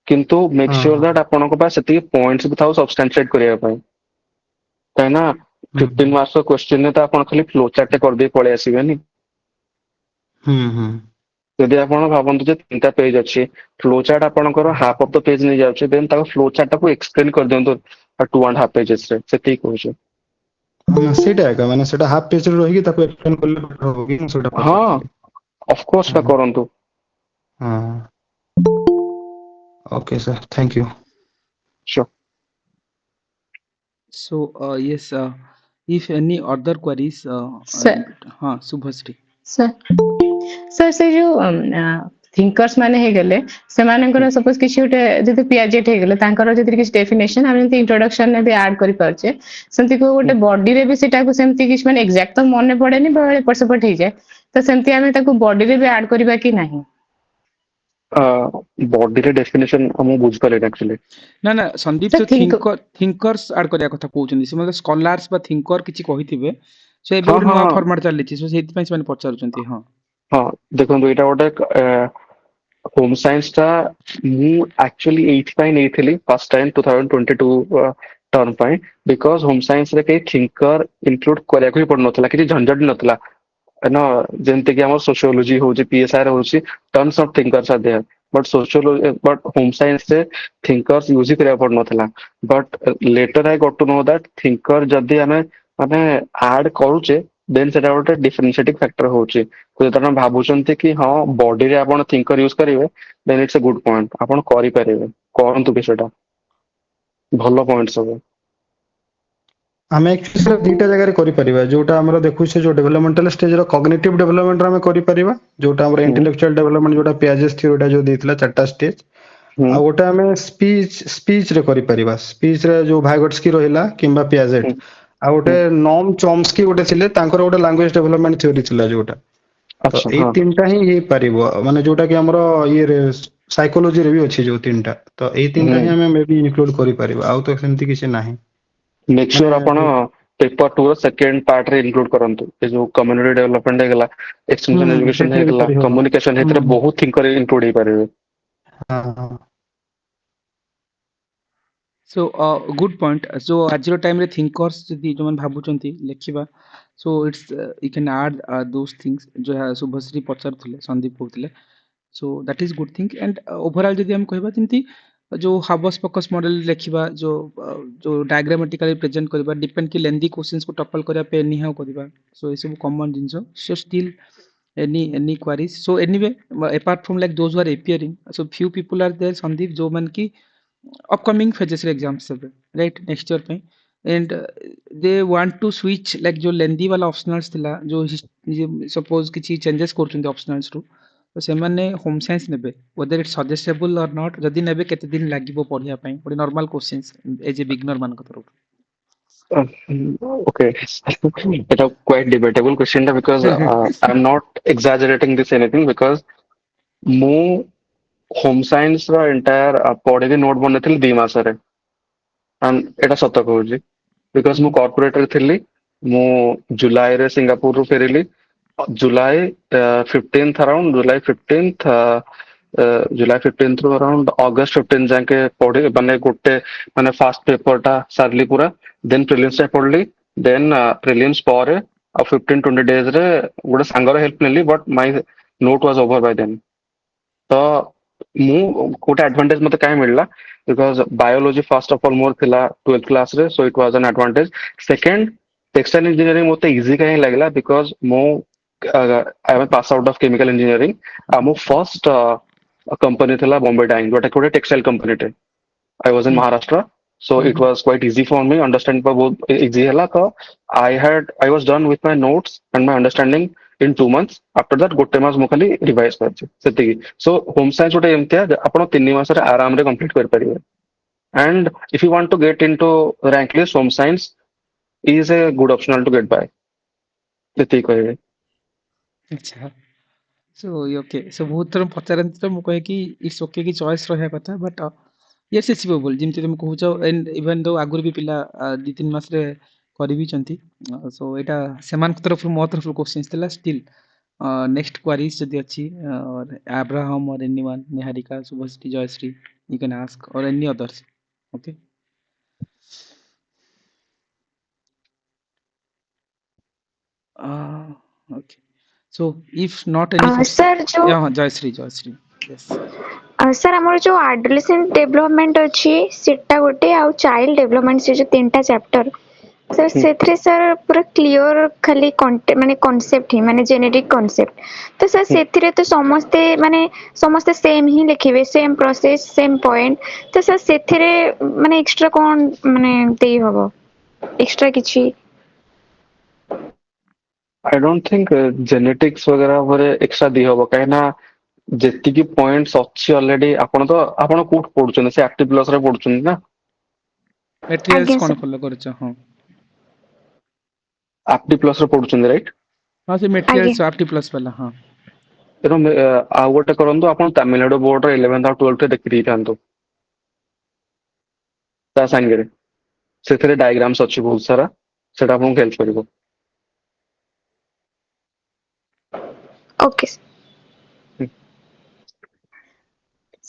କିନ୍ତୁ ମେକ୍ ହଁ ସିଓର ହଁ ଦ୍ୟାଟ ଆପଣଙ୍କ ପାଖେ ସେତିକି ପଏଣ୍ଟସ ବି ଥାଉ ସବଷ୍ଟାନ୍ସିଏଟ କରିବା ପାଇଁ। କାହିଁକି ନା ହୁଁ 15 ମାର୍କସ କ୍ୱେଶ୍ଚିନ୍ ରେ ତ ଆପଣ ଖାଲି ଫ୍ଲୋ ଚାର୍ଟ ଟେ କରିଦେଇ ପଳେଇ ଆସିବେନି। ହୁଁ ହୁଁ ଯଦି ଆପଣ ଭାବନ୍ତୁ ଯେ 3ଟା ପେଜ ଅଛି, ଫ୍ଲୋ ଚାର୍ଟ ଆପଣଙ୍କର ହାଫ ଅଫ ଦ ପେଜ ନେଇଯାଉଛି, ଦେନ୍ ତାକୁ ଫ୍ଲୋ ଚାର୍ଟ ଟାକୁ ଏକ୍ସପ୍ଲେନ କରିଦିଅନ୍ତୁ 2.5 ପେଜେସ ରେ, ସେତିକି କହୁଛି। ହଁ ସେଇଟା ଏକା ମାନେ ସେଟା ହାଫ ପେଜ ରେ ରହିକି ତାକୁ ଏକ୍ସପ୍ଲେନ କଲେ better ହବ କି ମୁଁ ସେଇଟା ହଁ ପଚାରୁଥିଲି। ଅଫକୋର୍ସ ଟା ହଁ କରନ୍ତୁ। ହଁ okay sir thank you. Sure. So, yes, if any other queries, Sir, Subhasri. Sir ସେ ଯୋଉ ଥିଙ୍କର୍ସ ମାନେ ହେଇଗଲେ ସେମାନଙ୍କର ସପୋଜ କିଛି ଗୋଟେ ଯଦି ପିଆଜେଟ୍ ହେଇଗଲେ ତାଙ୍କର ଯଦି କିଛି ଡେଫିନେସନ ଆମେ ଯେମିତି ଇଣ୍ଟ୍ରୋଡକ୍ସନ ରେ ବି ଆଡ୍ କରିପାରୁଛେ ସେମିତି କୋଉ ଗୋଟେ ବଡିରେ ବି ସେଟାକୁ ସେମିତି କିଛି ମାନେ ଏକ୍ସାକ୍ଟ ତ ମନେ ପଡେନି ବେଳେ ଏପଟ ସେପଟ ହେଇଯାଏ ତ ସେମିତି ଆମେ ତାକୁ ବଡିରେ ବି ଆଡ୍ କରିବା କି ନାହିଁ? ବଡିରେ ଡେଫିନେସନ ମୁଁ ବୁଝିପାରିଲିନି ଆକ୍ଚୁଆଲି। ନା ନା ସନ୍ଦୀପ ସାର୍ ସେ ଥିଙ୍କର୍ସ ଆଡ୍ କରିବା କଥା କହୁଛନ୍ତି, ସେ ମତେ ସ୍କଲାର୍ସ ବା ଥିଙ୍କର କିଛି କହିଥିବେ, ସେ ଏବେ ହଁ ଗୋଟେ ହଁ ନୂଆ ହଁ ଫର୍ମାଟ ଚାଲିଛି, so ସେଇଥିପାଇଁ ସେମାନେ ପଚାରୁଛନ୍ତି। ହଁ ହଁ ଦେଖନ୍ତୁ ଏଇଟା ଗୋଟେ ହୋମ ସାଇନ୍ସ ଟା ମୁଁ ଆକ୍ଚୁଆଲି ଏଇଥିପାଇଁ ନେଇଥିଲି ଫାର୍ଷ୍ଟ ଟାଇମ 2022 ଟର୍ମ ପାଇଁ, ବିକଜ ହୋମ ସାଇନ୍ସ ରେ କେହି ଥିଙ୍କର ଇନକ୍ଲୁଡ କରିବାକୁ ହିଁ ପଡୁନଥିଲା, କିଛି ଝଞ୍ଝଟ ନଥିଲା। ନା ଯେମିତି କି ଆମର ସୋସିଓଲୋଜି ହଉଛି, ପିଏସ୍ଆର ହଉଛି, terms of thinkers are there, but sociology but home science ରେ ଥିଙ୍କର୍ସ ୟୁଜ ହିଁ କରିବାକୁ ପଡୁନଥିଲା। But later I got to know that thinker ଯଦି ଆମେ ମାନେ ଆଡ କରୁଛେ ଦେନ୍ ସେଟା ଗୋଟେ ଡିଫରେନ୍ସିଏଟିଂ ଫ୍ୟାକ୍ଟର ହଉଛି। ତ ଯେତେବେଳେ ଆପଣ ଭାବୁଛନ୍ତି କି ହଁ ବଡିରେ ଆପଣ ଥିଙ୍କର ୟୁଜ କରିବେ, ଦେନ୍ ଇଟ୍ସ ଏ ଗୁଡ ପଏଣ୍ଟ, ଆପଣ କରିପାରିବେ, କରନ୍ତୁ ବି ସେଟା, ଭଲ ପଏଣ୍ଟ ସବୁ। ଆମେ actually ସେଟା ଦିଟା ଜାଗାରେ କରିପାରିବା, ଯୋଉଟା ଆମର ଦେଖୁଛେ ଯୋଉ ଡେଭଲପମେଣ୍ଟାଲ ଷ୍ଟେଜ ର କଗ୍ନିଟିଭ ଡେଭଲପମେଣ୍ଟ ଆମେ କରିପାରିବା, ଯୋଉଟା ଆମର ହୁଁ ଇଣ୍ଟେଲେକ୍ଚୁଆଲ ଡେଭଲପମେଣ୍ଟ ଯୋଉଟା ପିଆଜେସ୍ ଥିଓରିଟା ଯୋଉ ଦେଇଥିଲା 4ଟା ଷ୍ଟେଜ, ହୁଁ ଆଉ ଗୋଟେ ଆମେ ସ୍ପିଚ ରେ କରିପାରିବା, ସ୍ପିଚ ରେ ଯୋଉ ଭାଇଗଟ୍ସକି ରହିଲା କିମ୍ବା ପିଆଜେଟ୍, ହୁଁ ଆଉ ହୁଁ ଗୋଟେ ନମ୍ ଚମ୍ସ୍କି ଗୋଟେ ଥିଲେ, ତାଙ୍କର ଗୋଟେ ଲାଙ୍ଗୁଏଜ ଡେଭଲପମେଣ୍ଟ ଥିଓରି ଥିଲା ଯୋଉଟା, ତ ଆଚ୍ଛା ଏଇ ହଁ ତିନିଟା ହିଁ ହେଇପାରିବ, ମାନେ ଯୋଉଟା କି ଆମର ଇଏରେ ସାଇକୋଲୋଜିରେ ବି ଅଛି ଯୋଉ ତିନିଟା, ତ ଏଇ ହୁଁ ତିନିଟା ହିଁ ଆମେ ମେ ବି ଇନକ୍ଲୁଡ କରିପାରିବା, ଆଉ ତ ସେମିତି କିଛି ନାହିଁ। ମେକ୍ ମାନେ ସିଓର ଆପଣ ପେପର 2 ର ସେକେଣ୍ଡ ପାର୍ଟ ରେ ଇନକ୍ଲୁଡ କରନ୍ତୁ, ଏ ଯୋଉ କମ୍ୟୁନିଟି ଡେଭଲପମେଣ୍ଟ ହେଇଗଲା, ଏକ୍ସଟେନସନ ଏଜୁକେସନ ସେଥିରେ ବି ହେଇଗଲା, କରିହବ। କମ୍ୟୁନିକେସନ, ହୁଁ ସେଥିରେ ବହୁତ ଥିଙ୍କର ଇନକ୍ଲୁଡ ହେଇପାରିବେ। ହଁ ହଁ so good point. So ଆଜିର ଟାଇମରେ ଥିଙ୍କର୍ସ ଯଦି ଯୋଉମାନେ ଭାବୁଛନ୍ତି ଲେଖିବା, so it's you can add those things ଯାହା ଶୁଭଶ୍ରୀ ପଚାରୁଥିଲେ, ସନ୍ଦୀପ କହୁଥିଲେ, so that is good thing. and overall ଯଦି ଆମେ କହିବା ଯେମିତି ଯୋଉ ହାବସ୍ ଫୋକସ୍ ମଡେଲ ଲେଖିବା, ଯୋଉ ଡାଇଗ୍ରାମାଟିକାଲି ପ୍ରେଜେଣ୍ଟ କରିବା, ଡିପେଣ୍ଡ କି ଲେନ୍ଦି କ୍ୱେଶ୍ଚନ୍ସ କୁ ଟପଲ କରିବା ପାଇଁ ଏନିହାଉ କରିବା, so ଏସବୁ କମନ ଜିନିଷ। so still any queries, so anyway, apart from like those who are appearing, so few people are there Sandeep ଯୋଉମାନେ କି upcoming phases ରେ exams ଦେବେ, right, next year ପାଇଁ, and they want to switch like ଯୋଉ lengthy वाला optionals ଥିଲା, ଯୋଉ suppose କିଛି changes କରୁଛନ୍ତି optionals ରୁ, ତ ସେମାନେ ହୋମ ସାଇନ୍ସ ନେବେ, whether it's suggestible or not, ଯଦି ନେବେ କେତେ ଦିନ ଲାଗିବ ପଢିବା ପାଇଁ, ଗୋଟେ normal questions as a beginner ମାନଙ୍କ ତରଫରୁ। Okay, it's a quite debatable question because I'm not exaggerating this anything because ମୁଁ ହୋମ ସାଇନ୍ସ ର ଏଣ୍ଟାୟାର ପଢିକି ନୋଟ ବନେଇଥିଲି 2 ମାସରେ, and ଏଇଟା ସତ କହୁଛି, ବିକଜ ମୁଁ କର୍ପୋରେଟରେ ଥିଲି। ମୁଁ ଜୁଲାଇରେ ସିଙ୍ଗାପୁରରୁ ଫେରିଲି, July 15th around July 15th ରୁ around ଅଗଷ୍ଟ 15 ଯାକେ ପଢି ମାନେ ଗୋଟେ ମାନେ ଫାଷ୍ଟ ପେପର ଟା ସାରିଲି ପୁରା, ଦେନ୍ ପ୍ରିଲିମ୍ସ ଟା ପଢିଲି, ଦେନ୍ ପ୍ରିଲିମ୍ସ ପରେ ଆଉ 15-20 days ରେ ଗୋଟେ ସାଙ୍ଗର ହେଲ୍ପ ନେଲି, but my note was over by then. ତ ମୁଁ ଗୋଟେ ଆଡଭାଣ୍ଟେଜ ମତେ କାହିଁ ମିଳିଲା, because biology first of all ମୋର ଥିଲା 12th କ୍ଲାସରେ, so it was an advantage. Second, textile engineering ମତେ ଇଜି କାହିଁ ଲାଗିଲା, ବିକଜ ମୁଁ I am pass out of chemical engineering, ଆଉ ମୋ ଫର୍ଷ୍ଟ କମ୍ପାନୀ ଥିଲା ବମ୍ବେ ଡାଇଂ, ଯୋଉଟା କି ଗୋଟେ textile କମ୍ପାନୀଟେ। I was in Maharashtra, so it was quite easy for me. Understand बहुत easy ହେଲା, ତ I was done with my notes and my understanding in 2 months. After that ଗୋଟେ ମାସ ମୁଁ ଖାଲି ରିଭାଇଜ କରିଛି, ସେତିକି। So ହୋମ ସାଇନ୍ସ ଗୋଟେ ଏମିତିଆ ଆପଣ 3 ମାସରେ ଆରାମରେ କମ୍ପ୍ଲିଟ କରିପାରିବେ। And if you want to get into rank list, home science is a good optional to get by. ଯେତିକି କହିବେ। ଆଚ୍ଛା ସୋ ଓକେ ସୋ ବହୁତ ଥର ପଚାରନ୍ତି ତ ମୁଁ କହେ କି ଇଟ୍ସ ଓକେ କି ଚଏସ୍ ରହିବା କଥା ବଟ୍ ୟେସ୍ ଆଚିଭେବଲ୍ ଯେମିତି ତମେ କହୁଛ ଏଣ୍ଡ ଇଭେନ୍ ଦୋ ଆଗରୁ ବି ପିଲା 2-3 ମାସରେ କରିବିଛନ୍ତି ସୋ ଏଇଟା ସେମାନଙ୍କ ତରଫରୁ ମୋ ତରଫରୁ କୋଶ୍ଚିନ୍ସ ଥିଲା ଷ୍ଟିଲ୍ ନେକ୍ସଟ କ୍ୱାରିଜ୍ ଯଦି ଅଛି Abraham or anyone Niharika Shubhashree Jayashree you can ask or any others okay okay so if not any question sir जो yeah Jayashree yes सर आमर जो एडोलेसेंट डेवलपमेंट अच्छी सेटा गोटे आउ चाइल्ड डेवलपमेंट से जो 3टा चैप्टर सर सेथरे सर पूरा क्लियर खाली माने कांसेप्ट ही माने जेनेटिक कांसेप्ट तो सर सेथरे तो समस्ते सेम ही लिखिबे सेम प्रोसेस सेम पॉइंट तो सर सेथरे माने एक्स्ट्रा कोन माने देई हबो एक्स्ट्रा किछि I don't think genetics वगैरह पर एक्स्ट्रा दी हबो काहे ना ଯେତିକି ପଏଣ୍ଟସ୍ ଅଛି ଅଲରେଡି ଆପଣ କୋଉଠି ପଢୁଛନ୍ତି ସେ ଆକ୍ଟିଭ ପ୍ଲସ୍ ରେ ପଢୁଛନ୍ତି ନା materials आज्ञा କଣ सर ଫଲୋ କରୁଛ ହଁ ଆକ୍ଟିଭ ପ୍ଲସ୍ ରେ पढୁଛନ୍ତି ରାଇଟ୍ ହଁ ସେ आज्ञा materials apti plus वाला ହଁ ତେଣୁ ଆଉ ଗୋଟେ କରନ୍ତୁ ଆପଣ ତାମିଲନାଡୁ ବୋର୍ଡ ର 11th ଆଉ 12th ରେ ଦେଖି ଦେଇଥାନ୍ତୁ ତା ସାଙ୍ଗରେ ସେଥିରେ ଡାଇଗ୍ରାମ୍ସ ଅଛି ବହୁତ ସାରା ସେଟା ଆପଣଙ୍କୁ ହେଲ୍ପ କରିବ ओके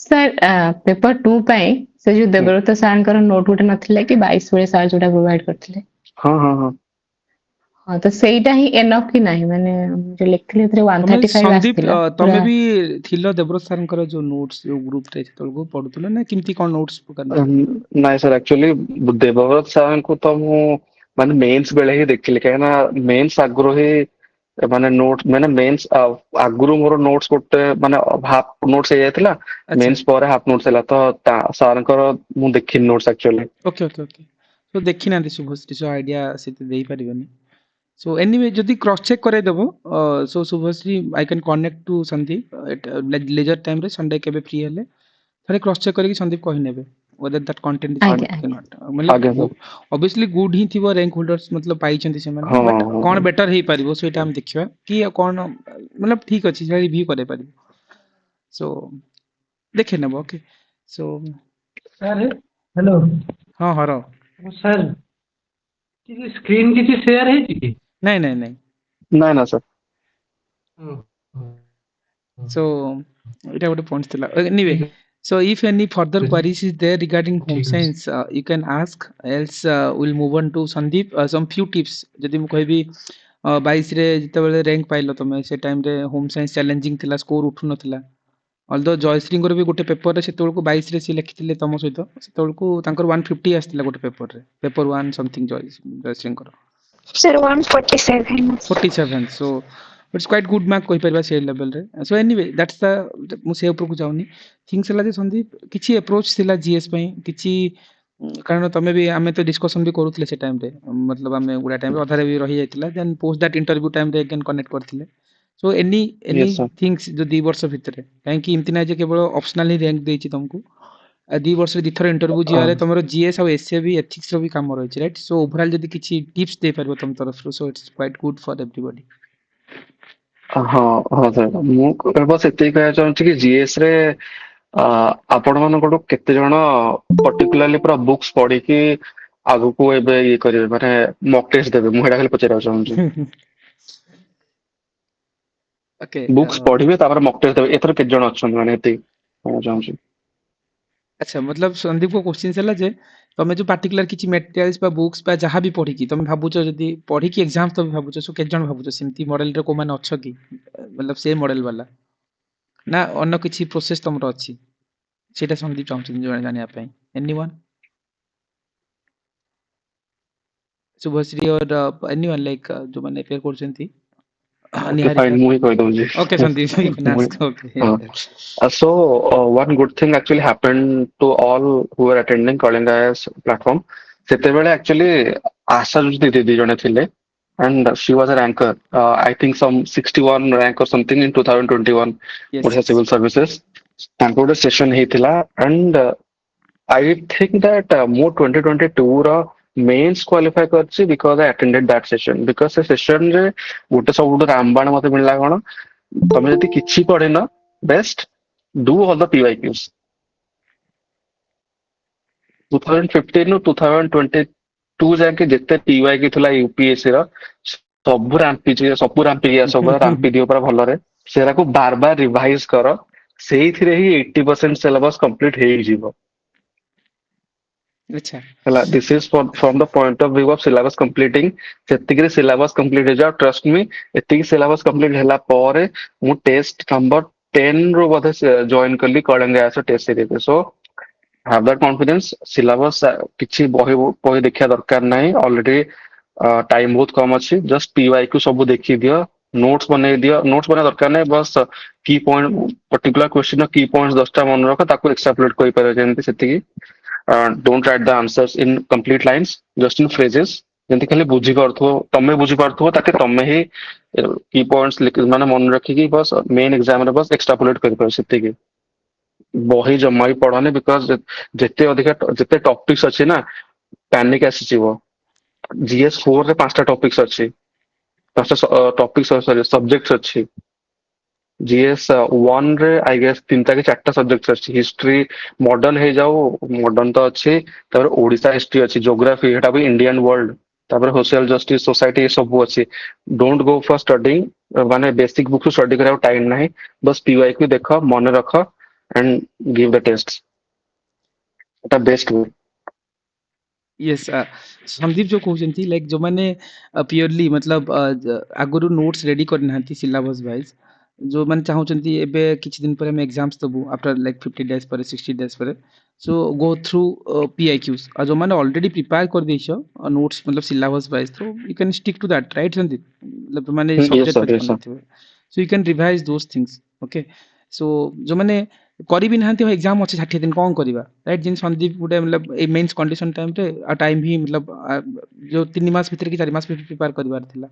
सर पेपर 2 ପାଇଁ ସେ ଯୋଉ ଦେବବ୍ରତ ସାରଙ୍କର ନୋଟ ଗୋଟେ ନଥିଲା କି 22 ବେଳେ ସାର ଯୋଉଟା ପ୍ରୋଭାଇଡ କରିଥିଲେ ହଁ ହଁ ହଁ ହଁ ତ ସେଇଟା ହିଁ ଏନଫ୍ କି ନାହିଁ ମାନେ ଯୋଉ ଲେଖିଥିଲେ ସେଥିରେ ତମେ 135 ସନ୍ଦୀପ ଆସିଥିଲା ତମେ ପୁରା ବି ଥିଲ ଦେବବ୍ରତ ସାରଙ୍କର ଯୋଉ ନୋଟ୍ସ ଯୋଉ ଗ୍ରୁପ ରେ ସେତେବେଳକୁ ପଢୁଥିଲ ନା କେମିତି କଣ ନୋଟ୍ସ ପକାନ୍ତି ନାଇଁ ସାର୍ ଆକ୍ଚୁଆଲି ଦେବବ୍ରତ ସାରଙ୍କୁ ତ ମୁଁ ମାନେ ମେନ୍ସ ବେଳେ ହିଁ ଦେଖିଲି କାହିଁକିନା ମେନ୍ସ ଆଗରୁ ହିଁ ମାନେ ନୋଟ ମାନେ ମେନ୍ସ ଆଗରୁ ମୋର ନୋଟ୍ସ ଗୋଟେ ମାନେ ହାଫ ନୋଟ୍ସ ହେଇଯାଇଥିଲା ଆଚ୍ଛା ମେନ୍ସ ପରେ ହାଫ ନୋଟ୍ସ ହେଲା ତ ସାରଙ୍କର ମୁଁ ଦେଖିନି notes actually okay okay okay ତ ଦେଖିନାହାନ୍ତି ଶୁଭଶ୍ରୀ ସୋ ଆଇଡିଆ ସେତେ ଦେଇପାରିବନି ସୋ ଏନିୱେ ଯଦି କ୍ରସ୍ ଚେକ୍ କରେଇଦେବ so Shubhashree I can connect to Sandeep leisure ଟାଇମରେ ସଣ୍ଡେ କେବେ ଫ୍ରି ହେଲେ ଥରେ କ୍ରସ୍ ଚେକ୍ କରିକି Sandeep କହିନେବେ whether that content is ଆଜ୍ଞା correct କି ଆଜ୍ଞା not मतलब ଆଜ୍ଞା ସାର୍ obviously good ହିଁ ଥିବ rank holders मतलब ପାଇଛନ୍ତି ସେମାନେ ହଁ ବଟ୍ ହଁ କଣ ବେଟର ହେଇପାରିବ ସେଇଟା ଆମେ ଦେଖିବା କି କଣ मतलब ଠିକ ଅଛି ସେଇଟା ରିଭ୍ୟୁ କରେଇ ପାରିବ ସୋ ଦେଖେଇ ନେବ ଓକେ ସୋ ସାର୍ ହ୍ୟାଲୋ ହଁ ହର ସାର୍ କିଛି ସ୍କ୍ରିନ୍ କିଛି ସେୟାର ହେଇଛି କି ନାଇଁ ନାଇଁ ନାଇଁ ନାଇଁ ନା ସାର୍ so এটা ଗୋଟେ point ଥିଲା anyway ଠିକ so if any further ଅଛି queries is there regarding home ଠିକ ଅଛି science you can ask else we'll move on to Sandeep some few tips ଯଦି ମୁଁ କହିବି 22 ରେ ଯେତେବେଳେ rank ପାଇଲ ତମେ ସେ ଟାଇମ ରେ home science challenging ଥିଲା ସ୍କୋର ଉଠୁ ନଥିଲା although ଜୟଶ୍ରୀଙ୍କର ବି ଗୋଟେ ପେପରରେ ସେତେବେଳକୁ 22 ରେ ସେ ଲେଖିଥିଲେ ତମ ସହିତ ସେତେବେଳକୁ ତାଙ୍କର 150 ଆସିଥିଲା ଗୋଟେ ପେପରରେ paper 1 something ଜୟଶ୍ରୀଙ୍କର sir 147 47 so it's quite good mark କହିପାରିବା ସେ ଲେଭେଲରେ so anyway that's the ମୁଁ ସେ ଉପରକୁ ଯାଉନି ଥିଙ୍ଗସ୍ ହେଲା ଯେ ସନ୍ଦୀପ କିଛି ଆପ୍ରୋଚ୍ ଥିଲା ଜିଏସ୍ ପାଇଁ କିଛି କାରଣ ତମେ ବି ଆମେ ତ ଡିସ୍କସନ୍ ବି କରୁଥିଲେ ସେ ଟାଇମରେ ମତଲବ ଆମେ ଗୁଡ଼ା ଟାଇମରେ ଅଧାରେ ବି ରହିଯାଇଥିଲା ଦେନ୍ ପୋଷ୍ଟ ଦ୍ୟାଟ୍ ଇଣ୍ଟରଭ୍ୟୁ ଟାଇମରେ ଏଗେନ୍ କନେକ୍ଟ କରିଥିଲେ so any yes sir things ଯୋଉ 2 ବର୍ଷ ଭିତରେ କାହିଁକି ଏମିତି ନାହିଁ ଯେ କେବଳ ଅପସନାଲ ହିଁ ର୍ୟାଙ୍କ ଦେଇଛି ତମକୁ 2 ବର୍ଷରେ 2 ଥର ଇଣ୍ଟରଭ୍ୟୁ ଯିବାରେ ତମର ଜିଏସ୍ ଆଉ ଏସଏ ବି ଏଥିକ୍ସର ବି କାମ ରହିଛି ରାଇଟ୍ ସୋ ଓଭରଅଲ୍ ଯଦି କିଛି ଟିପ୍ସ ଦେଇପାରିବ ତମ ତରଫରୁ so it's quite good for everybody ହଁ ହଁ ସାର୍ ମୁଁ ବସ୍ ଏତିକି କହିବାକୁ ଚାହୁଁଛି କି ଜିଏସ୍ ରେ ଆପଣ ମାନଙ୍କଠୁ କେତେ ଜଣ ପର୍ଟିକୁଲାରଲି ପୁରା ବୁକ୍ସ ପଢିକି ଆଗକୁ ଏବେ ଇଏ କରିବେ ମାନେ ମକ୍ ଟେଷ୍ଟ ଦେବେ ମୁଁ ସେଇଟା ଖାଲି ପଚାରିବାକୁ ଚାହୁଁଛି ଓକେ ବୁକ୍ସ ପଢିବେ ତାପରେ ମକ୍ ଟେଷ୍ଟ ଦେବେ ଏଥର କେତେ ଜଣ ଅଛନ୍ତି ମାନେ ଏତିକି କହିବାକୁ ଚାହୁଁଛି ଆଚ୍ଛା ମତଲବ ସନ୍ଦୀପଙ୍କ କ୍ୱେଶ୍ଚିନ୍ ହେଲା ଯେ ତମେ ଯୋଉ ପାର୍ଟିକୁଲାର କିଛି ମେଟେରିଆଲ୍ସ ବା ବୁକ୍ସ ବା ଯାହା ବି ପଢିକି ତମେ ଭାବୁଛ ଯଦି ପଢିକି ଏକ୍ସାମ୍ସ ତମେ ଭାବୁଛ ସୋ କେତେ ଜଣ ଭାବୁଛ ସେମିତି ମଡେଲରେ କୋଉମାନେ ଅଛ କି ମତଲବ ସେ ମଡେଲ ବାଲା ନା ଅନ୍ୟ କିଛି ପ୍ରୋସେସ ତମର ଅଛି ସେଇଟା ସନ୍ଦୀପ ଚାହୁଁଛନ୍ତି ଜାଣିବା ପାଇଁ ଏନିୱାନ୍ ଶୁଭଶ୍ରୀ ଅର୍ ଏନିୱାନ୍ ଲାଇକ୍ ଯୋଉମାନେ ଏପିଆର କରୁଛନ୍ତି ଓକେ ନିହାରିକା ଫାଇନ୍ ମୁଁ ହିଁ କହିଦଉଛି ଓକେ ସନ୍ଦୀପ you can ମୁଁ ask okay ହଁ so one good thing actually happened to all who were attending Kalinga IAS platform ସେତେବେଳେ actually ଆଶା ଯୋଉ ଦିଦି ଜଣେ ଥିଲେ and she was a ranker I think some 61 rank or something in 2021 yes Odisha yes Civil Services ତାଙ୍କ ଗୋଟେ session ହେଇଥିଲା and I think that more 2022 ର mains qualify करछि because I attended that session because से session रे गोटे सबुठ रामबाण मते मिलला कोन तमे जति किछि पढ़े न best do all the PYQs 2015 ରୁ 2022 जाके जिते पीवाईक्यू थिला यूपीएससी रो ସବୁ ରାମ୍ପିକି ଆସ ପୁରା ରାମ୍ପି ଦିଅ ପୁରା ଭଲରେ ସେରାକୁ ବାର ବାର ରିଭାଇଜ କର ସେଇଥିରେ ହିଁ 80% ସିଲାବସ କମ୍ପ୍ଲିଟ ହେଇଯିବ ଆଚ୍ଛା ହେଲା this is from the point of view of syllabus completing ସେତିକିରେ ସିଲାବସ କମ୍ପ୍ଲିଟ ହେଇଯାଉ ଟ୍ରଷ୍ଟ ମି ଏତିକି ସିଲାବସ କମ୍ପ୍ଲିଟ ହେଲା ପରେ ମୁଁ ଟେଷ୍ଟ ନମ୍ବର 10 ରୁ ବୋଧେ ଜଏନ କଲି କଳିଙ୍ଗ ଆସ ଟେଷ୍ଟ ସିରିଜରେ show have that confidence syllabus କିଛି ବହି ବହି ଦେଖିବା ଦରକାର ନାହିଁ already ଟାଇମ ବହୁତ କମ ଅଛି ଜଷ୍ଟ PYQ ସବୁ ଦେଖି ଦିଅ ନୋଟ୍ସ ବନେଇ ଦିଅ ନୋଟ୍ସ ବନେଇବା ଦରକାର ନାହିଁ ବସ୍ କି ପଏଣ୍ଟ ପର୍ଟିକୁଲାର କ୍ୱେଶ୍ଚିନ ର କି ପଏଣ୍ଟ 10ଟା ମନେ ରଖ ତାକୁ ଏକ୍ସଟ୍ରାପୋଲେଟ କରିପାରିବ ଯେମିତି ସେତିକି don't write the answers in complete lines just in phrases ଯେମିତି ଖାଲି ବୁଝିପାରୁଥିବ ତମେ ବୁଝିପାରୁଥିବ ତାକେ ତମେ ହିଁ କି ପଏଣ୍ଟ ମାନେ ମନେ ରଖିକି ବସ୍ ମେନ୍ ଏକ୍ସାମ ରେ ବସ୍ ଏକ୍ସଟ୍ରାପୋଲେଟ କରିପାରିବ ସେତିକି ବହି ଜମା ବି ପଢନି ବିକଜ ଯେତେ ଅଧିକା ଯେତେ ଟପିକ୍ସ ଅଛି ନା ପାନିକ ଆସିଯିବ GS4 ରେ 5ଟା ଟପିକ୍ସ ଅଛି 5ଟା ଟପିକ୍ସ ସରି ସବଜେକ୍ଟ ଅଛି GS1 ରେ ଆଇ ଗେସ୍ 3ଟା କି 4ଟା ସବଜେକ୍ଟ ଅଛି ହିଷ୍ଟ୍ରି ମଡର୍ନ ହେଇଯାଉ ମଡର୍ନ ତ ଅଛି ତାପରେ ଓଡିଶା ହିଷ୍ଟ୍ରି ଅଛି ଜିଓଗ୍ରାଫି ଏଟା ବି ଇଣ୍ଡିଆନ ୱାର୍ଲଡ ତାପରେ ସୋସିଆଲ ଜଷ୍ଟିସ સોસાયટી ଏ ସବୁ ଅଛି ଡୋଣ୍ଟ ଗो ଫର ଷ୍ଟଡିଂ ମାନେ ବେସିକ ବୁକ୍ ଷ୍ଟଡି କରିବାକୁ ଟାଇମ ନାହିଁ ବସ୍ PYQ ଦେଖ ମନେ ରଖ and give the tests the best way yes Sandeep जो कहते लाइक जो मैंने प्योरली मतलब आगुरी नोट्स रेडी करना सिलेबस वाइज जो मैंने चाहूँगी एबे किछि दिन पर हम एग्जाम्स दबु आफ्टर लाइक 50 days पर 60 days पर सो गो थ्रू PIQs और जो मैंने ऑलरेडी प्रिपेयर कर देइछो नोट्स मतलब सिलेबस वाइज तो you can stick to that right Sandeep मतलब मैंने yes subject sir wise yes sir करना so you can revise those things okay so जो मैंने करी भी नाहंती एग्जाम अच्छे 60 दिन कौन करवा राइट जिन संदीप गोटे मतलब ए मेंस कंडीशन टाइम रे टाइम भी मतलब जो 3 मास भीतर कि 4 मास प्रिपेयर करबार थिला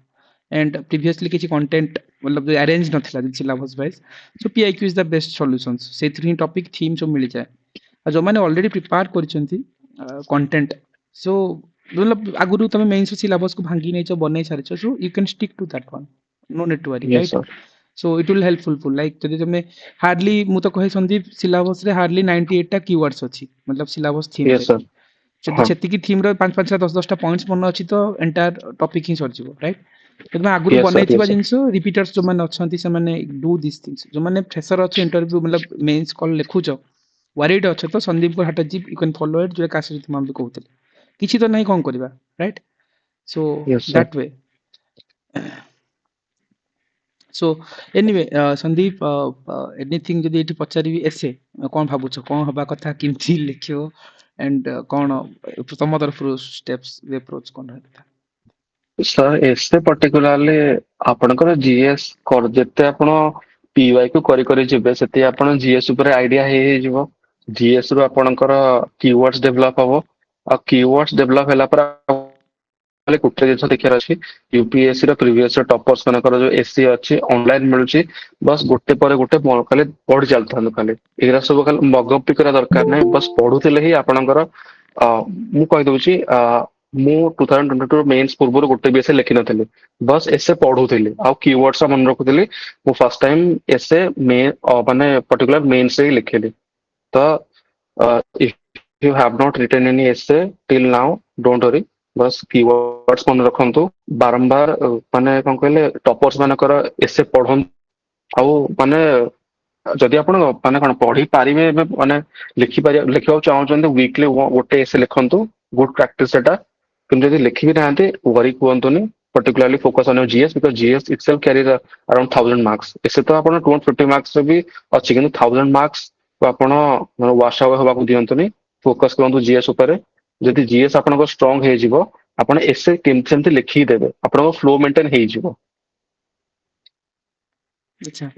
एंड प्रीवियसली किसी कंटेंट मतलब जो अरेंज नथिला syllabus wise so PIQ is the best solutions से थ्री टॉपिक थीम सब मिल जाए और जो मैंने ऑलरेडी प्रिपेयर करछंती कंटेंट सो मतलब आगुरु तमे मेंस सिलेबस को भांगी नै छ बनै सारिछ so you can stick to that one no need to worry yes right sir so it will helpful full like जदि तमे हार्डली मु तो कहे संदीप सिलेबस रे हार्डली 98 टा कीवर्ड्स अछि मतलब सिलेबस थीम yes रे sir जदि हाँ सेतिकी थीम रे 5 5 10 10 टा पॉइंट्स मन अछि तो एंटायर टॉपिक ही सर जिवो राइट तमे आगुरु yes sir बनैथिबा yes sir जिंस रिपीटर्स जो माने अछंती से माने डू दिस थिंग्स जो माने फ्रेशर अछि इंटरव्यू मतलब मेंस कॉल लेखुचो वरीड अछ तो संदीप को हटजी यू कैन फॉलो इट जो कासे तुम हम भी कहउतले किछि तो नहीं कोन करबा right so yes sir that way so anyway Sandeep anything जदि एठी पचारिबी एसे कोन भाबुछ कोन हबा कथा किमथि लिखियो एंड कोन तम तरफ स्टेप्स अप्रोच कोन रहता सर एसे पर्टिकुलारली आपणकर GS कर जेते आपण PYQ करी करी जिबे सेते आपण GS ऊपर आईडिया हे जिवो GS रो आपणकर कीवर्ड्स डेवलप हबो आ कीवर्ड्स डेवलप होला पर खाली गोटे जिनिस देखियार अछि यूपीएससी रो प्रीवियस टॉपर्स मानकर जो एससी अछि ऑनलाइन मिलुची बस गोटे पर गोटे खाली पढ़ चलथान खाली एरा सब खाली मगअप भी करा दरकार नै बस पढुथिले ही आपणकर मु कहि दउची मु 2022 मेंस पूर्व गोटे भी एसे लिखि नथिले बस एसे पढुथिले आ कीवर्ड्स मन रखुथिले मु फर्स्ट टाइम एसे मे माने पर्टिकुलर मेंस से लिखिले तो if you have not written any essay till now don't worry बस कीवर्ड्स मन रखंतु बारंबार माने कोन कहले टॉपर्स मानकर एसे पढन आउ माने जदि आपण माने कोन पढी पारिबे माने लिखिबा चाहउछन वीकली गोटे एसे लिखंतु गुड प्रैक्टिस सेटा किंतु यदि लिखि भी नाहंते worry कुहंतुनी particularly focus on your GS because GS itself carries around 1000 marks एसे तो आपण 250 marks रे भी अछि किंतु 1000 marks को आपण वाश आउट होबा को दियंतुनी फोकस करंतु GS ऊपर जदि GS आपनको स्ट्रांग हे जिवो आपण एसे सेमती लिखि देबे आपनको फ्लो मेंटेन हे जिवो अच्छा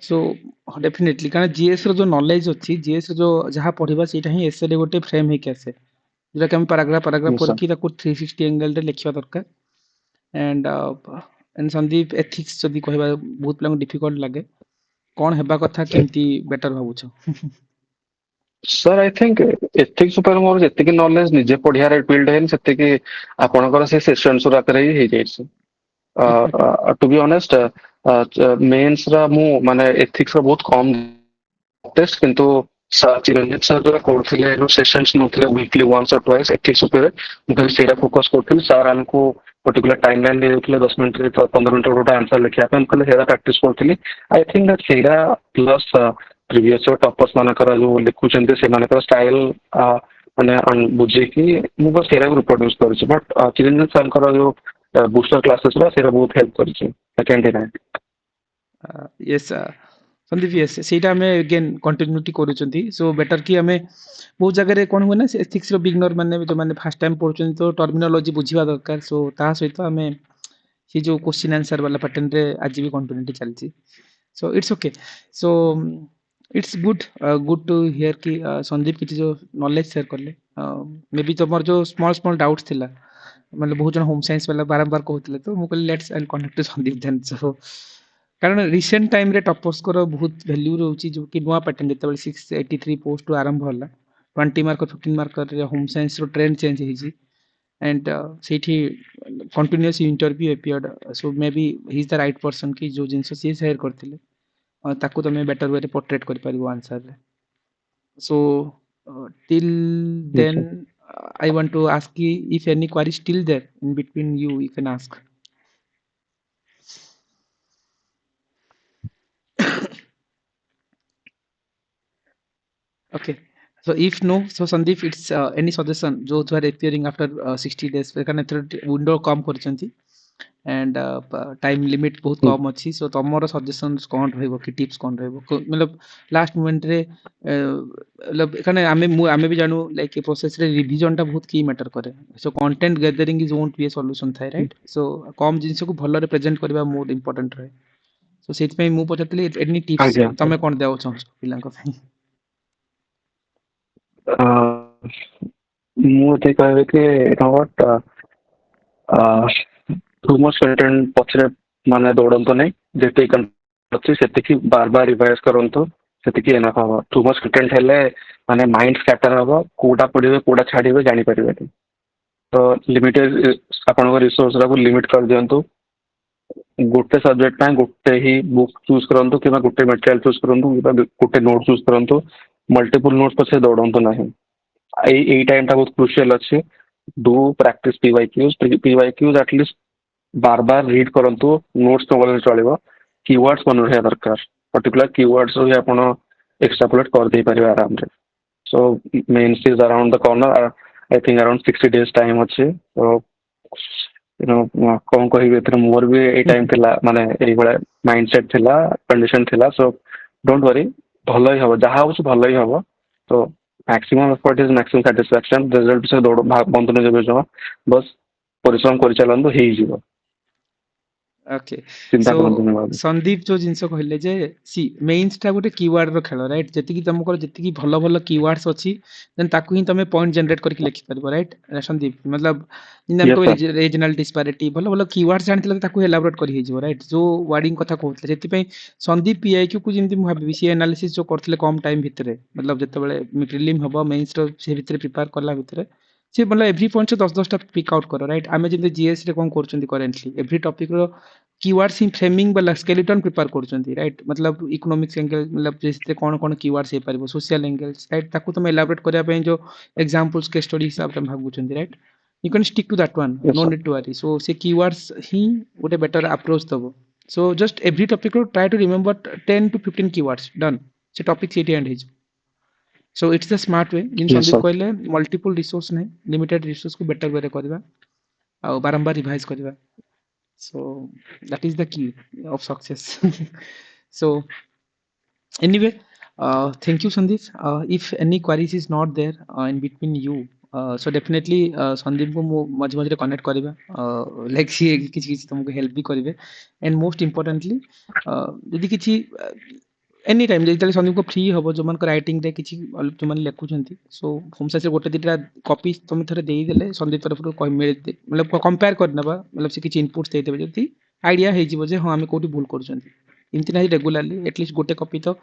सो डेफिनेटली कारण जीएस रो जो नॉलेज अछि जीएस जो जहा पढिबा सेटा ही एसे रे गोटे फ्रेम हे कैसे जेटा कि हम पैराग्राफ पैराग्राफ yes पर sir कि ताको 360 एंगल रे लिखिबा दरकार एंड संदीप एथिक्स जदि कहबा बहुत पिला डिफिकल्ट लागे कोन हेबा कथा केमती बेटर भाबुछ सर आई थिंक एथिक्स ऊपर मोर जेतिकी नॉलेज निजे पढ़ियारे बिल्ड हेन सेतिकी आपणकर से सेशंस राकरे ही जाइछ टू बी ऑनेस्ट मेंस रा मु माने एथिक्स रा बहुत कम टेस्ट किंतु चिरंजीत सर जो करथिले जो सेशंस नथले वीकली वंस और ट्वाइस एथिक्स ऊपर मु खाली सेरा फोकस करथिल सर हमको पर्टिकुलर टाइमलाइन दे देथिले 10 मिनिट रे 15 मिनिट रो आंसर लिखिया पे हम खाली सेरा प्रैक्टिस करथिली आई थिंक दैट सेरा प्लस प्रीवियस टॉपर्स मानकर जो लिखुचंते से मानकर स्टाइल माने बुझे कि मु बस सेरा रिप्रोड्यूस करछि बट चिरंजीत सर कर जो बूस्टर क्लासेस रा सेरा बहुत हेल्प करछि second day yes Sandeep yes ସେଇଟା ଆମେ again continuity କରୁଛନ୍ତି so better କି ଆମେ ବହୁତ ଜାଗାରେ କଣ ହୁଏ ନା ethics ର beginner ମାନେ जो ମାନେ first time ପଢୁଛନ୍ତି ତ terminology ବୁଝିବା ଦରକାର so ତା ସହିତ ଆମେ ସେ जो question answer वाला pattern ରେ ଆଜି ବି continuity ଚାଲିଛି so it's okay so it's good to hear कि संदीप କିଛି जो knowledge share करले मे बी तमर जो small doubts थिला मतलब बहुत जन होम साइंस वाला बारंबार कहउतले तो मु कहले let's I connect to Sandeep then so कारण रिसेंट टाइम रे टॉपर्स को बहुत वैल्यू रहउची जो कि नुवा पैटर्न जेतेबेले 683 पोस्ट टू आरंभ होला 20 मार्क 15 मार्क रे होम साइंस रो ट्रेंड चेंज हिजी एंड सेठी continuous interview appeared so maybe he is the right person कि जो जिंस से शेयर करथिले ताकू तमे बेटर वे रे पोर्ट्रेट करि परिबो आंसर रे so till then I want to ask you if any query still there in between you can ask. Okay. So if no, so Sandeep, it's any suggestion those who are appearing after 60 days कारण window कम करचंती and time limit बहुत कम अच्छी so तमरो suggestions कौन रहइबो कि tips कौन रहइबो मतलब last moment रे मतलब कारण आमे भी जानू like a process रे revision टा बहुत key matter करे so content gathering is won't be a solution थाय right so कम जिंस को भलो रे present करबा more important रहे so सेत पे मु पचतली any tips तमे कोन देओ छ पिलांको ପାଇଁ ମୁଁ ଏତେ କହିବି କି ନଟ୍ ଟୁ ମଚ୍ କଣ୍ଟେଣ୍ଟ ପଛରେ ମାନେ ଦୌଡ଼ନ୍ତୁ ନାହିଁ ଯେତିକି କଣ୍ଟେଣ୍ଟ ଅଛି ସେତିକି ବାର ବାର ରିଭାଇଜ କରନ୍ତୁ ସେତିକି ଏନଫ୍ ହବ ଟୁ ମଚ୍ କଣ୍ଟେଣ୍ଟ ହେଲେ ମାନେ ମାଇଣ୍ଡ ସ୍କାଟର ହବ କୋଉଟା ପଢିବେ କୋଉଟା ଛାଡିବେ ଜାଣିପାରିବେନି ତ ଲିମିଟେଡ ଆପଣଙ୍କ ରିସୋର୍ସ ଗୁଡାକୁ ଲିମିଟ କରିଦିଅନ୍ତୁ ଗୋଟେ ସବଜେକ୍ଟ ପାଇଁ ଗୋଟେ ହିଁ ବୁକ୍ ଚୁଜ୍ କରନ୍ତୁ କିମ୍ବା ଗୋଟେ ମେଟେରିଆଲ ଚୁଜ୍ କରନ୍ତୁ କିମ୍ବା ଗୋଟେ ନୋଟ୍ ଚୁଜ୍ କରନ୍ତୁ मल्टीपल नोट्स पछे दौड़ंतु नहीं एई टाइम टा बहुत क्रुशियल अच्छे do practice PYQs at least bar bar read करंतु नोट्स तो बोले चलेबो कीवर्ड्स मन रहे दरकार पर्टिकुलर कीवर्ड्स रो आपण एक्सट्रापोलेट कर दे परिबे आराम रे so mains is around the corner I think around 60 days time अच्छे तो यू नो कोन कहि बेतर मोर भी ए टाइम थिला माने एई बळे माइंडसेट थिला कंडीशन थिला सो डोंट वरी भलो ही हबो जहा होछ भलो ही हबो तो maximum effort is maximum satisfaction result से दौड़ बंद न जेबे जो बस परिश्रम करि चलंदो हेई जीवो ओके चिंता सो करंतु नहीं संदीप जो जिंस कहले जे सी मेंस टा गोटे कीवर्ड रो खेल राइट जति की तुमको जति की भलो भलो कीवर्ड्स अछि देन ताकू ही तमे पॉइंट जनरेट करके लिखि परबो राइट संदीप मतलब इन को रीजनल डिस्पैरिटी भलो भलो कीवर्ड्स जानथिले ताकू एलाबोरेट करि हे जिवो राइट जो वर्डिंग कथा कहउतले जति पई संदीप पीआईक्यू को जिंति भाबी सी एनालिसिस जो करथिले कम टाइम भितरे मतलब जते बेले प्रीलिम हबो मेंस रो से भितरे प्रिपेयर करला भितरे से मतलब एवरी पॉइंट से 10 टा पिक आउट करो राइट आमे जिंति जीएस रे कोन करचंती करेंटली एवरी टॉपिक रो कीवर्ड्स इन फ्रेमिंग वाला स्केलेटन प्रिपेयर करचंती राइट मतलब इकोनॉमिक्स एंगल मतलब जैसे कोन कीवर्ड्स हे परबो सोशल एंगल्स राइट ताकू तुम एलाबोरेट करिया पे जो एग्जांपल्स के स्टडी हिसाब से भागुचंती right you can stick to that one no need to worry so से कीवर्ड्स ही गोटे बेटर अप्रोच दबो सो जस्ट एवरी टॉपिक रो try to remember 10 to 15 keywords done से टॉपिक सेठी एंड हिज so it's the smart way in Sandeep कहले multiple resource नहीं लिमिटेड रिसोर्स को बेटर वे रे करबा आ बारंबार रिवाइज करबा so that is the key of success so anyway thank you Sandeep if any queries is not there in between you so definitely Sandeep को मझे मझे connect करिबा like सी किछि किछि तुमको help भी करिवे and most importantly यदि किछि एनी टाइम जेतले संदीप को फ्री हबो जो मन को राइटिंग रे किछि जो मन लेखुचंती सो होम साइंस रे गोटे दिटा कॉपी तुम थरे देई देले संदीप तरफ रो कहि मिल मतलब कंपेयर करनबा मतलब से किछि इनपुट्स देई देबे जति आईडिया हे जिवो जे हां हमें कोठी भूल करचंती इनति नाही रेगुलरली एटलीस्ट गोटे कॉपी तो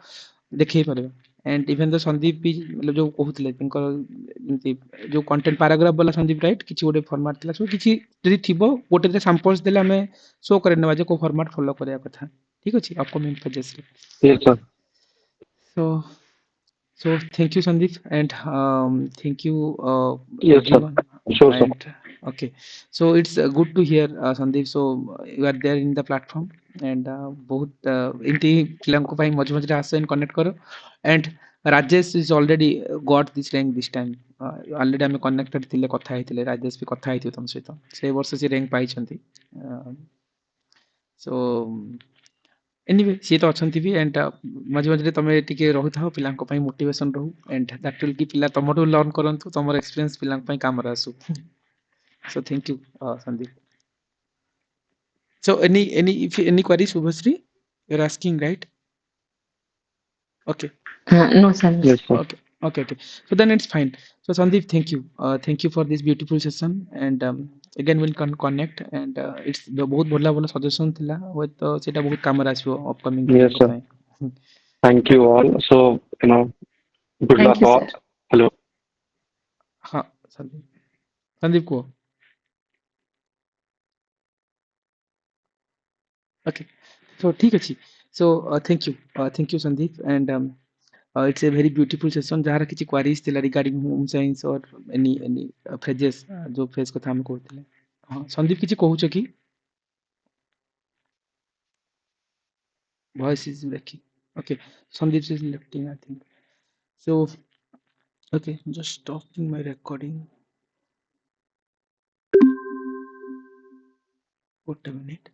देखै परबे एंड इवन द संदीप भी मतलब जो कहूतले जेमती जो कंटेंट पैराग्राफ वाला संदीप राइट किछि गोटे फॉर्मेट थिला सो किछि जदि थिबो गोटे दे सैंपल्स देले हमें शो करे नवा जे को फॉर्मेट फॉलो करिया कथा ठीक अछि अपकमिंग पेजेस रे Yes, sir. So so thank you Sandeep and thank you Yes, sir. everyone Sure, sir. and okay so it's good to hear Sandeep so you are there in the platform and बहुत इनती पिलांको भाई मझे मझे us and connect करो and Rajesh is already got this rank this time already ଆମେ connected ଥିଲେ କଥା ହେଇଥିଲେ ରାଜେଶ ବି କଥା ହେଇଥିବ ତମ ସହିତ ସେ ବର୍ଷ ସେ rank ପାଇଛନ୍ତି so एनीवे सी तो अछंती भी एंड मझे मझे तमे टिके रहुथाओ पिलांको पई मोटिवेशन रहू एंड दैट विल की पिला तमरो लर्न करंतु तमर एक्सपीरियंस पिलांको पई काम Raso so thank you Sandeep so any query Subhasri you're asking right okay No, sir. Yes, sir. okay so then it's fine so Sandeep thank you for this beautiful session and again we'll connect and it's बहुत भला भला suggestion थिला with सेटा बहुत काम Raso upcoming Yes, पिलांको sir. पई Thank you all. So, good Thank luck you, all. sir. Hello. हाँ संदीप को okay so ठीक अछि so thank you Sandeep and it's a very beautiful session जहाँ किछि क्वेरीज थिला रिगार्डिंग होम साइंस और any phrases जो फ्रेज को हम कहथिले हाँ संदीप किछि कहूछ कि voice is breaking okay Sandeep is lifting I think so okay just stopping my recording wait a minute